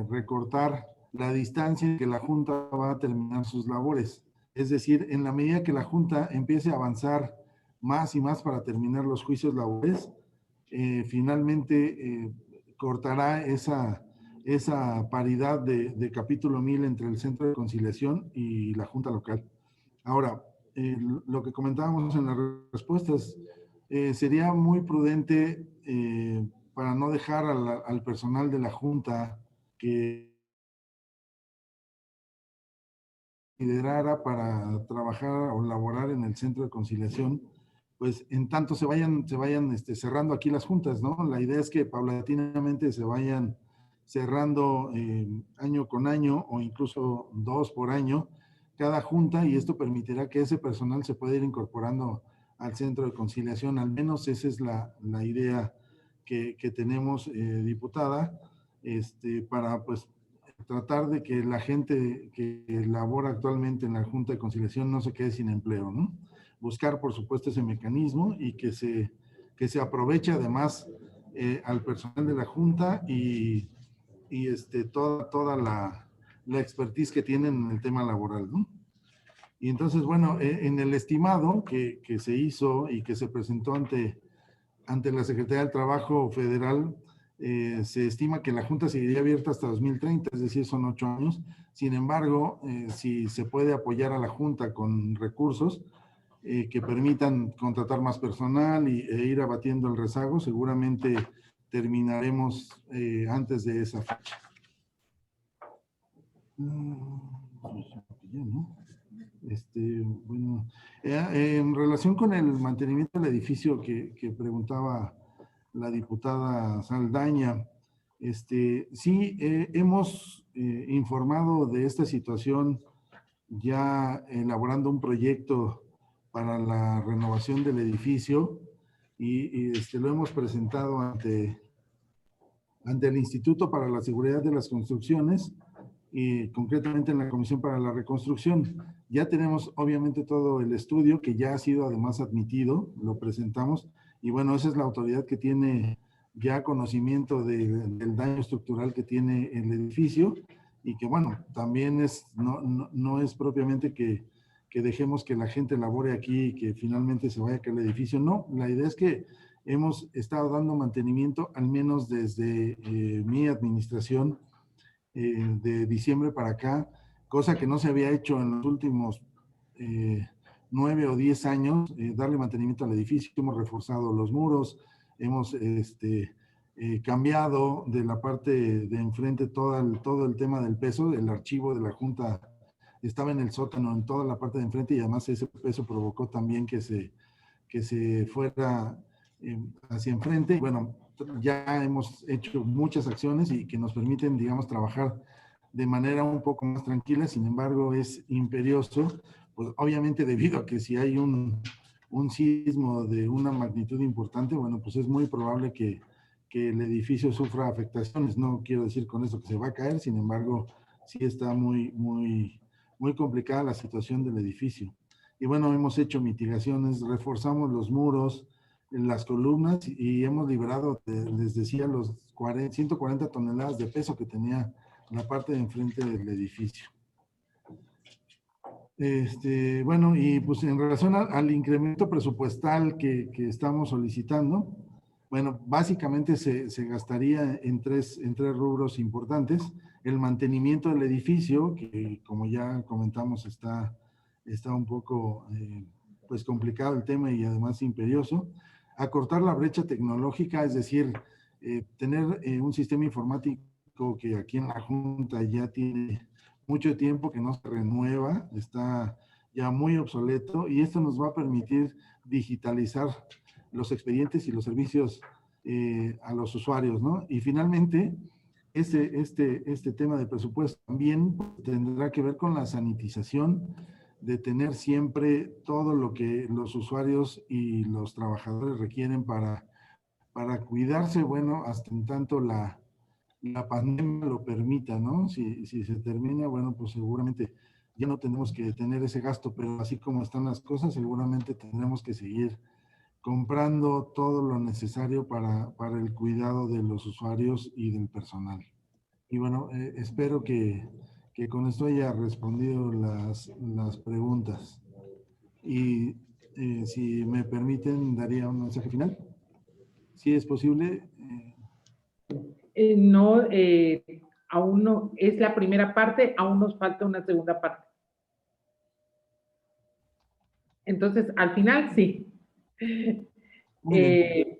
recortar la distancia en que la Junta va a terminar sus labores. Es decir, en la medida que la Junta empiece a avanzar más y más para terminar los juicios laborales, finalmente cortará esa paridad de capítulo 1000 entre el centro de conciliación y la Junta local. Ahora, lo que comentábamos en las respuestas, sería muy prudente para no dejar al personal de la Junta que liderara para trabajar o laborar en el centro de conciliación, pues en tanto se vayan cerrando aquí las juntas, ¿no? La idea es que paulatinamente se vayan cerrando año con año o incluso 2 por año cada junta, y esto permitirá que ese personal se pueda ir incorporando al centro de conciliación. Al menos esa es la idea que tenemos, diputada, para pues tratar de que la gente que labora actualmente en la Junta de Conciliación no se quede sin empleo, ¿no? Buscar, por supuesto, ese mecanismo y que se aproveche además al personal de la Junta y toda la expertise que tienen en el tema laboral, ¿no? Y entonces, bueno, en el estimado que se hizo y que se presentó ante la Secretaría del Trabajo Federal, se estima que la Junta seguiría abierta hasta 2030, es decir, son 8 años. Sin embargo, si se puede apoyar a la Junta con recursos que permitan contratar más personal e ir abatiendo el rezago, seguramente terminaremos antes de esa fecha. Bueno, en relación con el mantenimiento del edificio que preguntaba la diputada Saldaña, sí, hemos informado de esta situación ya elaborando un proyecto para la renovación del edificio y lo hemos presentado ante el Instituto para la Seguridad de las Construcciones y concretamente en la Comisión para la Reconstrucción. Ya tenemos obviamente todo el estudio que ya ha sido además admitido, lo presentamos, y bueno, esa es la autoridad que tiene ya conocimiento del daño estructural que tiene el edificio y que bueno, también no es propiamente que dejemos que la gente labore aquí y que finalmente se vaya a caer el edificio. No, la idea es que hemos estado dando mantenimiento al menos desde mi administración de diciembre para acá, cosa que no se había hecho en los últimos 9 o 10 años, darle mantenimiento al edificio. Hemos reforzado los muros, hemos cambiado de la parte de enfrente todo el tema del peso. El archivo de la Junta estaba en el sótano, en toda la parte de enfrente, y además ese peso provocó también que se fuera hacia enfrente. Bueno, ya hemos hecho muchas acciones y que nos permiten, digamos, trabajar de manera un poco más tranquila. Sin embargo, es imperioso, pues obviamente debido a que si hay un sismo de una magnitud importante, bueno, pues es muy probable que el edificio sufra afectaciones. No quiero decir con esto que se va a caer, sin embargo, sí está muy complicada la situación del edificio. Y bueno, hemos hecho mitigaciones, reforzamos los muros, las columnas, y hemos liberado, les decía, los 140 toneladas de peso que tenía la parte de enfrente del edificio. Bueno, y pues en relación al incremento presupuestal que estamos solicitando, bueno, básicamente se gastaría en tres rubros importantes. El mantenimiento del edificio, que como ya comentamos está un poco pues complicado el tema y además imperioso. Acortar la brecha tecnológica, es decir, tener un sistema informático que aquí en la Junta ya tiene mucho tiempo que no se renueva, está ya muy obsoleto, y esto nos va a permitir digitalizar los expedientes y los servicios a los usuarios, ¿no? Y finalmente, este tema de presupuesto también tendrá que ver con la sanitización, de tener siempre todo lo que los usuarios y los trabajadores requieren para cuidarse, bueno, hasta en tanto la pandemia lo permita, ¿no? Si se termina, bueno, pues seguramente ya no tenemos que tener ese gasto, pero así como están las cosas, seguramente tendremos que seguir comprando todo lo necesario para el cuidado de los usuarios y del personal. Y bueno, espero que con esto haya respondido las preguntas. Y si me permiten, daría un mensaje final. Si es posible. No, aún no, es la primera parte, aún nos falta una segunda parte. Entonces, al final sí. Muy bien.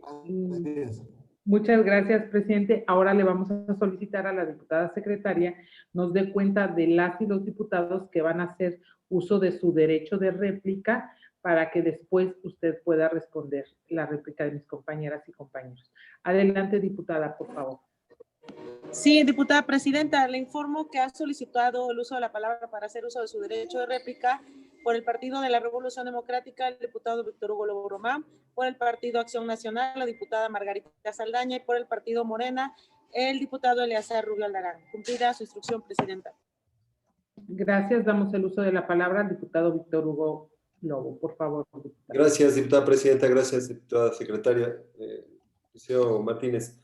Muchas gracias, presidente. Ahora le vamos a solicitar a la diputada secretaria nos dé cuenta de las y los diputados que van a hacer uso de su derecho de réplica para que después usted pueda responder la réplica de mis compañeras y compañeros. Adelante, diputada, por favor. Sí, diputada presidenta, le informo que ha solicitado el uso de la palabra para hacer uso de su derecho de réplica por el Partido de la Revolución Democrática, el diputado Víctor Hugo Lobo Román, por el Partido Acción Nacional, la diputada Margarita Saldaña, y por el Partido Morena, el diputado Eleazar Rubio Aldarán. Cumplida su instrucción, presidenta. Gracias. Damos el uso de la palabra al diputado Víctor Hugo Lobo. Por favor, diputada. Gracias, diputada presidenta. Gracias, diputada secretaria. Liceo Martínez,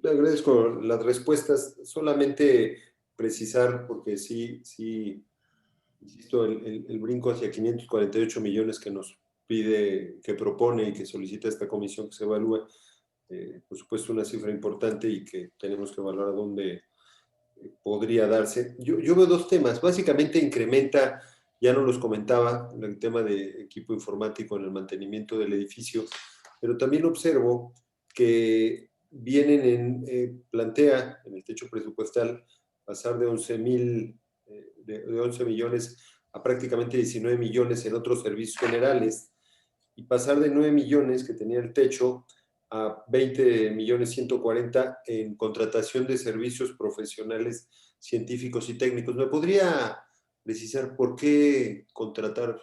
le agradezco las respuestas. Solamente precisar, porque sí, insisto, el brinco hacia 548 millones que nos pide, que propone y que solicita esta comisión que se evalúe, por supuesto una cifra importante y que tenemos que evaluar a dónde podría darse. Yo veo dos temas. Básicamente incrementa, ya no los comentaba, el tema de equipo informático en el mantenimiento del edificio, pero también observo que plantea en el techo presupuestal pasar de 11 millones a prácticamente 19 millones en otros servicios generales y pasar de 9 millones que tenía el techo a 20 millones 140 en contratación de servicios profesionales científicos y técnicos. ¿Me podría precisar por qué contratar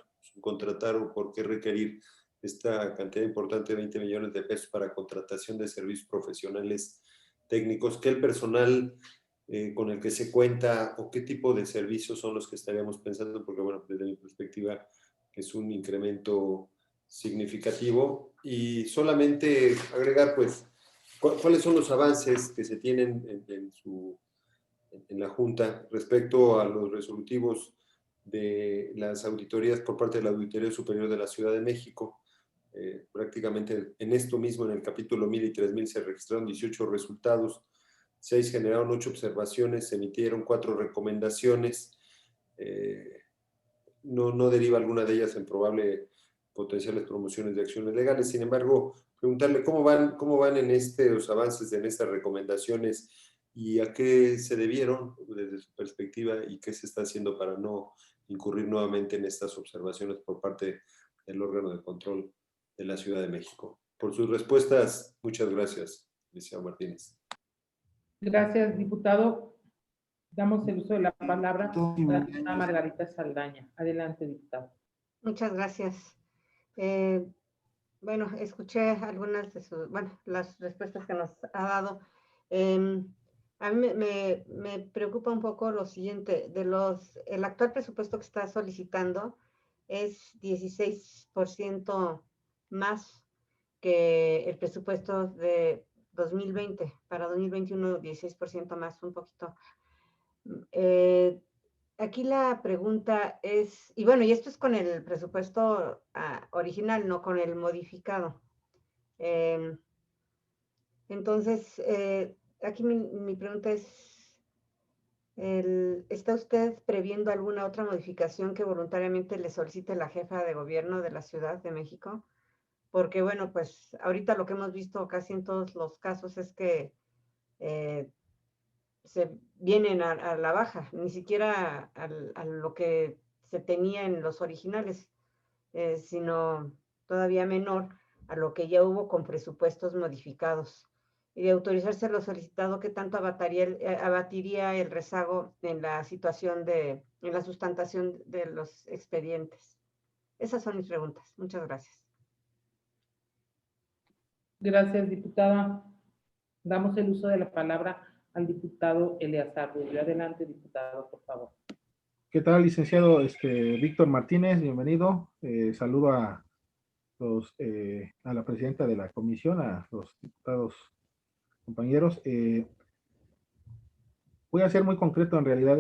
o por qué requerir esta cantidad importante de 20 millones de pesos para contratación de servicios profesionales técnicos? ¿Qué el personal con el que se cuenta o qué tipo de servicios son los que estaríamos pensando? Porque, bueno, desde mi perspectiva es un incremento significativo. Y solamente agregar, pues, cuáles son los avances que se tienen en la Junta respecto a los resolutivos de las auditorías por parte de la Auditoría Superior de la Ciudad de México. Prácticamente en esto mismo, en el capítulo 1000 y 3000, se registraron 18 resultados, 6 generaron 8 observaciones, se emitieron 4 recomendaciones. No deriva alguna de ellas en probable potenciales promociones de acciones legales. Sin embargo, preguntarle cómo van en los avances, en estas recomendaciones y a qué se debieron desde su perspectiva y qué se está haciendo para no incurrir nuevamente en estas observaciones por parte del órgano de control de la Ciudad de México. Por sus respuestas, muchas gracias, licenciado Martínez. Gracias, diputado. Damos el uso de la palabra a la diputada Margarita Saldaña. Adelante, diputado. Muchas gracias. Bueno, escuché algunas de las respuestas que nos ha dado. A mí me preocupa un poco lo siguiente, el actual presupuesto que está solicitando es 16% más que el presupuesto de 2020, para 2021 16% más, un poquito. Aquí la pregunta es, y bueno, y esto es con el presupuesto original, no con el modificado. Entonces, aquí mi pregunta es, ¿está usted previendo alguna otra modificación que voluntariamente le solicite la jefa de gobierno de la Ciudad de México? Porque, bueno, pues ahorita lo que hemos visto casi en todos los casos es que se vienen a la baja, ni siquiera a lo que se tenía en los originales, sino todavía menor a lo que ya hubo con presupuestos modificados. Y de autorizarse lo solicitado, ¿qué tanto abatiría el rezago en la situación en la sustentación de los expedientes? Esas son mis preguntas. Muchas gracias. Gracias, diputada. Damos el uso de la palabra al diputado Eleazar Rubio. Adelante, diputado, por favor. ¿Qué tal, licenciado Víctor Martínez? Bienvenido. Saludo a la presidenta de la comisión, a los diputados compañeros. Voy a ser muy concreto, en realidad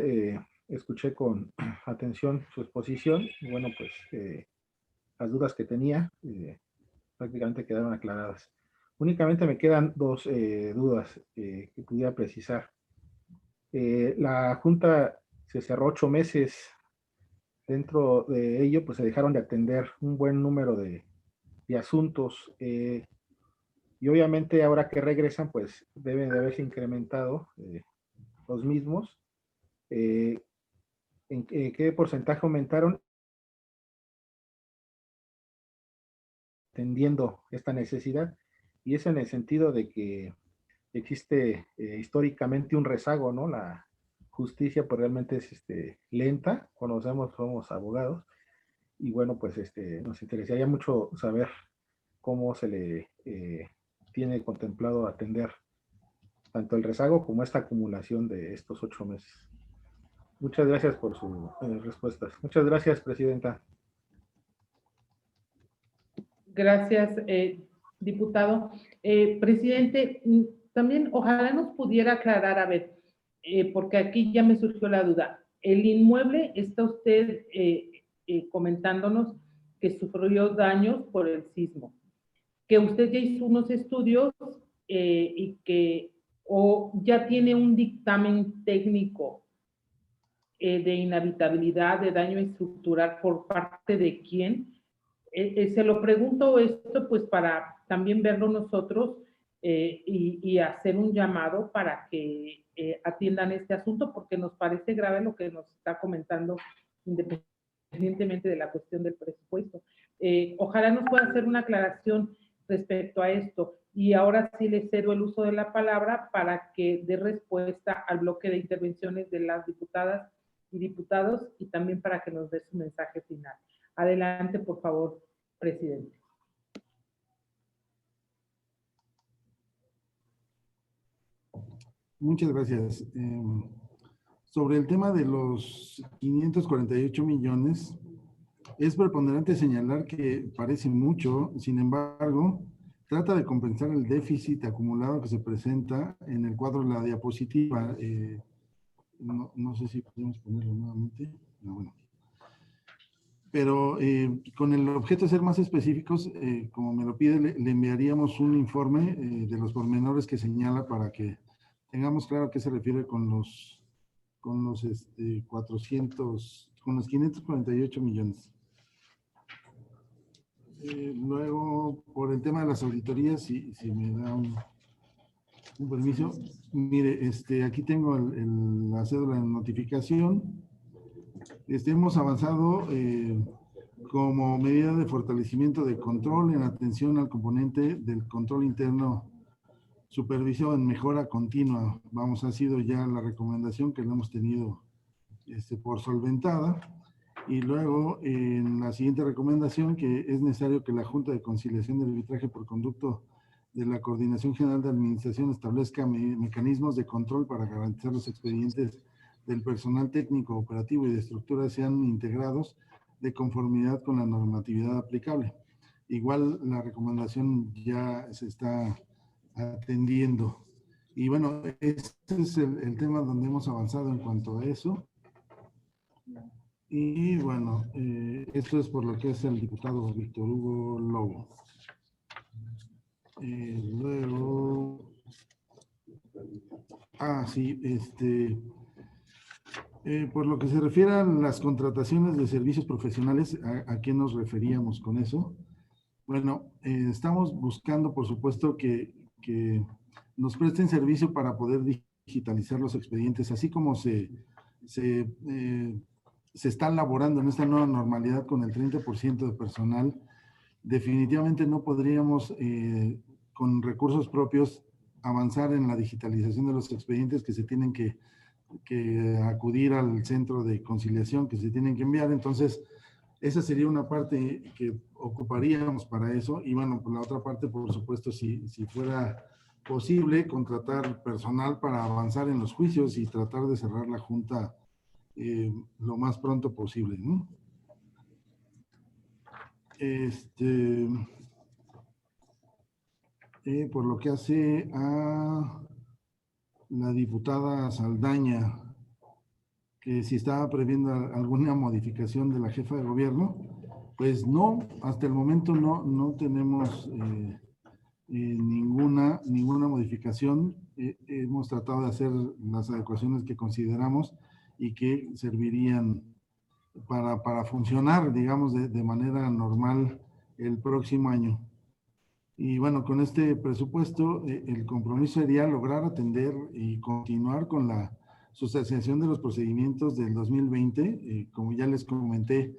escuché con atención su exposición y bueno, pues las dudas que tenía prácticamente quedaron aclaradas. Únicamente me quedan dos dudas que pudiera precisar. La Junta se cerró 8 meses Dentro de ello, pues se dejaron de atender un buen número de asuntos. Y obviamente ahora que regresan, pues deben de haberse incrementado los mismos. ¿En qué porcentaje aumentaron? Atendiendo esta necesidad, y es en el sentido de que existe históricamente un rezago, ¿no? La justicia pues realmente es lenta, conocemos, somos abogados, y bueno, pues nos interesaría mucho saber cómo se le tiene contemplado atender tanto el rezago como esta acumulación de estos 8 meses. Muchas gracias por sus respuestas. Muchas gracias, Presidenta. Gracias, diputado. Presidente, también ojalá nos pudiera aclarar, a ver, porque aquí ya me surgió la duda. El inmueble, está usted comentándonos que sufrió daños por el sismo, que usted ya hizo unos estudios y que o ya tiene un dictamen técnico de inhabitabilidad, de daño estructural, ¿por parte de quién? Se lo pregunto esto pues para también verlo nosotros y hacer un llamado para que atiendan este asunto, porque nos parece grave lo que nos está comentando, independientemente de la cuestión del presupuesto. Ojalá nos pueda hacer una aclaración respecto a esto. Y ahora sí le cedo el uso de la palabra para que dé respuesta al bloque de intervenciones de las diputadas y diputados, y también para que nos dé su mensaje final. Adelante, por favor, presidente. Muchas gracias. Sobre el tema de los 548 millones, es preponderante señalar que parece mucho, sin embargo, trata de compensar el déficit acumulado que se presenta en el cuadro de la diapositiva. No sé si podemos ponerlo nuevamente. No, bueno. Pero con el objeto de ser más específicos, como me lo pide, le enviaríamos un informe de los pormenores que señala para que tengamos claro a qué se refiere con los 548 millones. Luego, por el tema de las auditorías, si me da un permiso, mire, aquí tengo la cédula de notificación. Hemos avanzado como medida de fortalecimiento de control en atención al componente del control interno, supervisión en mejora continua. Vamos, ha sido ya la recomendación que lo hemos tenido por solventada. Y luego, en la siguiente recomendación, que es necesario que la Junta de Conciliación y Arbitraje por conducto de la Coordinación General de Administración establezca mecanismos de control para garantizar los expedientes del personal técnico, operativo y de estructura sean integrados de conformidad con la normatividad aplicable. Igual la recomendación ya se está atendiendo. Y bueno, este es el tema donde hemos avanzado en cuanto a eso. Y bueno, esto es por lo que es el diputado Víctor Hugo Lobo. Luego, sí, por lo que se refiere a las contrataciones de servicios profesionales, ¿a qué nos referíamos con eso? Bueno, estamos buscando, por supuesto, que nos presten servicio para poder digitalizar los expedientes, así como se está elaborando en esta nueva normalidad con el 30% de personal. Definitivamente no podríamos, con recursos propios, avanzar en la digitalización de los expedientes que se tienen que acudir al centro de conciliación, que se tienen que enviar. Entonces, esa sería una parte que ocuparíamos para eso. Y bueno, por la otra parte, por supuesto, si fuera posible, contratar personal para avanzar en los juicios y tratar de cerrar la junta lo más pronto posible, ¿no? Por lo que hace a la diputada Saldaña, que si estaba previendo alguna modificación de la jefa de gobierno, pues no, hasta el momento no tenemos ninguna modificación. Hemos tratado de hacer las adecuaciones que consideramos y que servirían para funcionar, digamos, de manera normal el próximo año. Y bueno, con este presupuesto, el compromiso sería lograr atender y continuar con la sustanciación de los procedimientos del 2020. Como ya les comenté,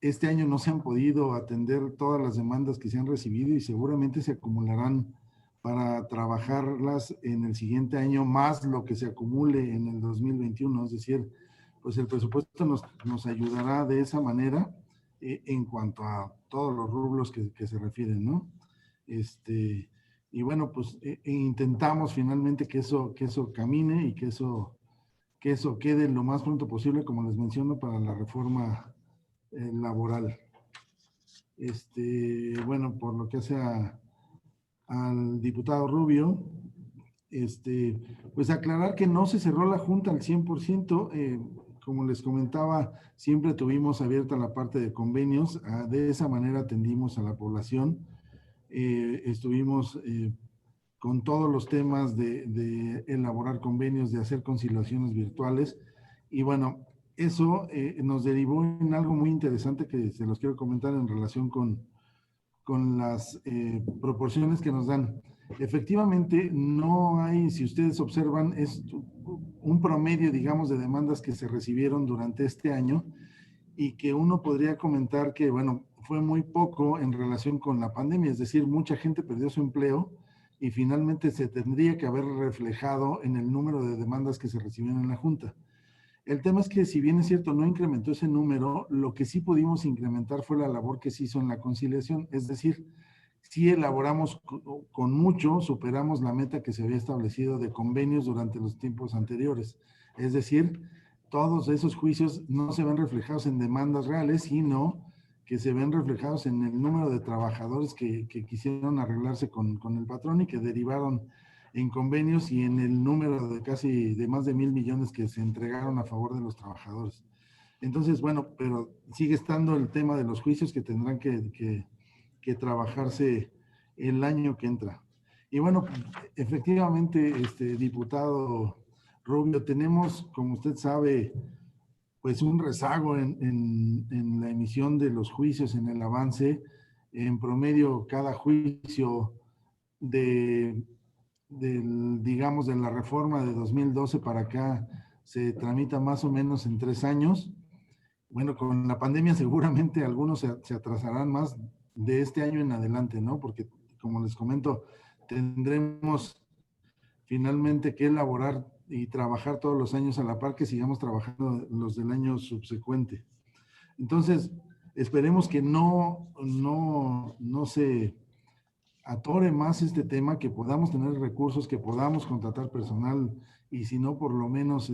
este año no se han podido atender todas las demandas que se han recibido y seguramente se acumularán para trabajarlas en el siguiente año, más lo que se acumule en el 2021. Es decir, pues el presupuesto nos ayudará de esa manera en cuanto a todos los rubros que se refieren, ¿no? Y bueno, pues intentamos finalmente que eso camine y que eso quede lo más pronto posible, como les menciono, para la reforma laboral. Bueno, por lo que hace al diputado Rubio, pues aclarar que no se cerró la Junta al 100%, como les comentaba, siempre tuvimos abierta la parte de convenios, de esa manera atendimos a la población, estuvimos con todos los temas de elaborar convenios, de hacer conciliaciones virtuales, y bueno, eso nos derivó en algo muy interesante que se los quiero comentar en relación con las proporciones que nos dan. Efectivamente, no hay, si ustedes observan, es un promedio, digamos, de demandas que se recibieron durante este año y que uno podría comentar que, bueno, fue muy poco en relación con la pandemia, es decir, mucha gente perdió su empleo y finalmente se tendría que haber reflejado en el número de demandas que se recibieron en la Junta. El tema es que, si bien es cierto, no incrementó ese número, lo que sí pudimos incrementar fue la labor que se hizo en la conciliación, es decir, sí elaboramos con mucho, superamos la meta que se había establecido de convenios durante los tiempos anteriores. Es decir, todos esos juicios no se ven reflejados en demandas reales, sino que se ven reflejados en el número de trabajadores que quisieron arreglarse con el patrón y que derivaron en convenios y en el número de más de 1,000 millones que se entregaron a favor de los trabajadores. Entonces, bueno, pero sigue estando el tema de los juicios que tendrán que trabajarse el año que entra. Y bueno, efectivamente, diputado Rubio, tenemos, como usted sabe, pues un rezago en la emisión de los juicios, en el avance. En promedio, cada juicio digamos, de la reforma de 2012 para acá se tramita más o menos en 3 años. Bueno, con la pandemia seguramente algunos se atrasarán más de este año en adelante, ¿no? Porque, como les comento, tendremos finalmente que elaborar y trabajar todos los años a la par que sigamos trabajando los del año subsecuente. Entonces, esperemos que no se atore más este tema, que podamos tener recursos, que podamos contratar personal y si no, por lo menos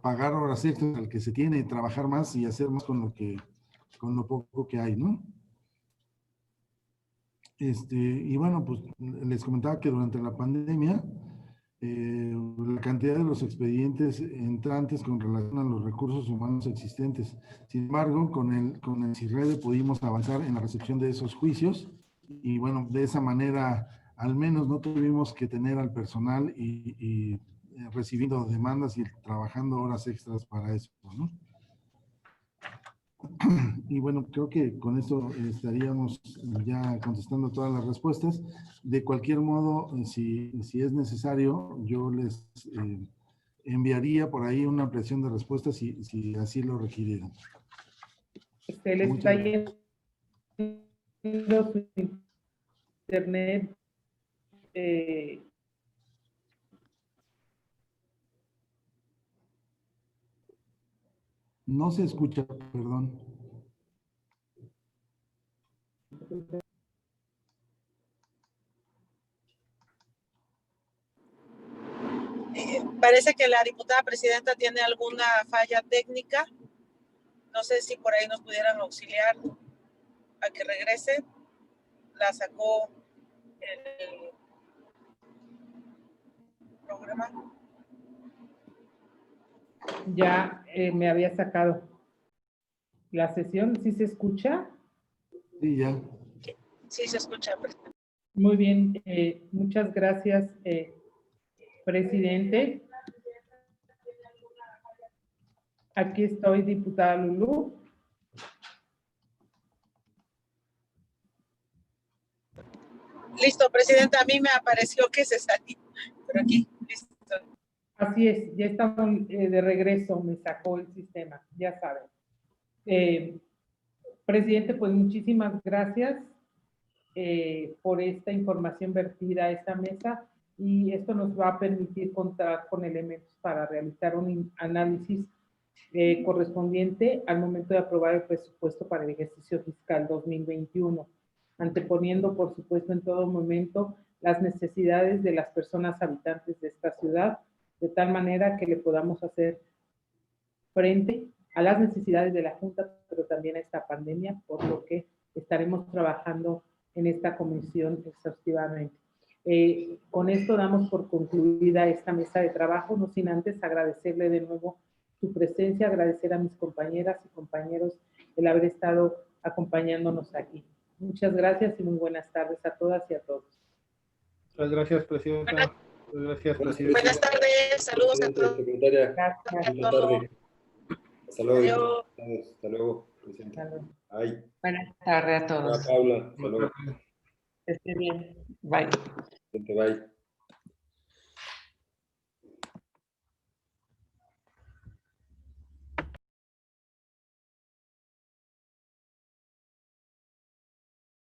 pagar horas extras al que se tiene, trabajar más y hacer más con lo poco que hay, ¿no? Y bueno, pues les comentaba que durante la pandemia la cantidad de los expedientes entrantes con relación a los recursos humanos existentes. Sin embargo, con el CIRREDE pudimos avanzar en la recepción de esos juicios y bueno, de esa manera al menos no tuvimos que tener al personal y recibiendo demandas y trabajando horas extras para eso, ¿no? Y bueno, creo que con esto estaríamos ya contestando todas las respuestas. De cualquier modo, si es necesario, yo les enviaría por ahí una ampliación de respuestas si así lo requirieran. Le está yendo su internet. No se escucha, perdón. Parece que la diputada presidenta tiene alguna falla técnica. No sé si por ahí nos pudieran auxiliar a que regrese. La sacó el programa. Ya me había sacado la sesión. ¿Sí se escucha? Sí, ya. Sí, se escucha. Muy bien. Muchas gracias, presidente. Aquí estoy, diputada Lulú. Listo, presidenta, a mí me apareció que se salió, pero aquí, listo. Así es, ya estamos de regreso, me sacó el sistema, ya saben. Presidente, pues muchísimas gracias por esta información vertida a esta mesa, y esto nos va a permitir contar con elementos para realizar un análisis correspondiente al momento de aprobar el presupuesto para el ejercicio fiscal 2021, anteponiendo, por supuesto, en todo momento las necesidades de las personas habitantes de esta ciudad, de tal manera que le podamos hacer frente a las necesidades de la Junta, pero también a esta pandemia, por lo que estaremos trabajando en esta comisión exhaustivamente. Con esto damos por concluida esta mesa de trabajo, no sin antes agradecerle de nuevo su presencia, agradecer a mis compañeras y compañeros el haber estado acompañándonos aquí. Muchas gracias y muy buenas tardes a todas y a todos. Muchas gracias, presidenta. Muchas gracias, presidente. Buenas tardes, saludos a todos. Secretaria, Gracias. buenas tardes. Hasta luego. Adiós. Hasta luego, presidente. Hasta luego. Ay, Buenas tardes a todos. Paula, hasta luego. Que esté bien. Bye. Bye.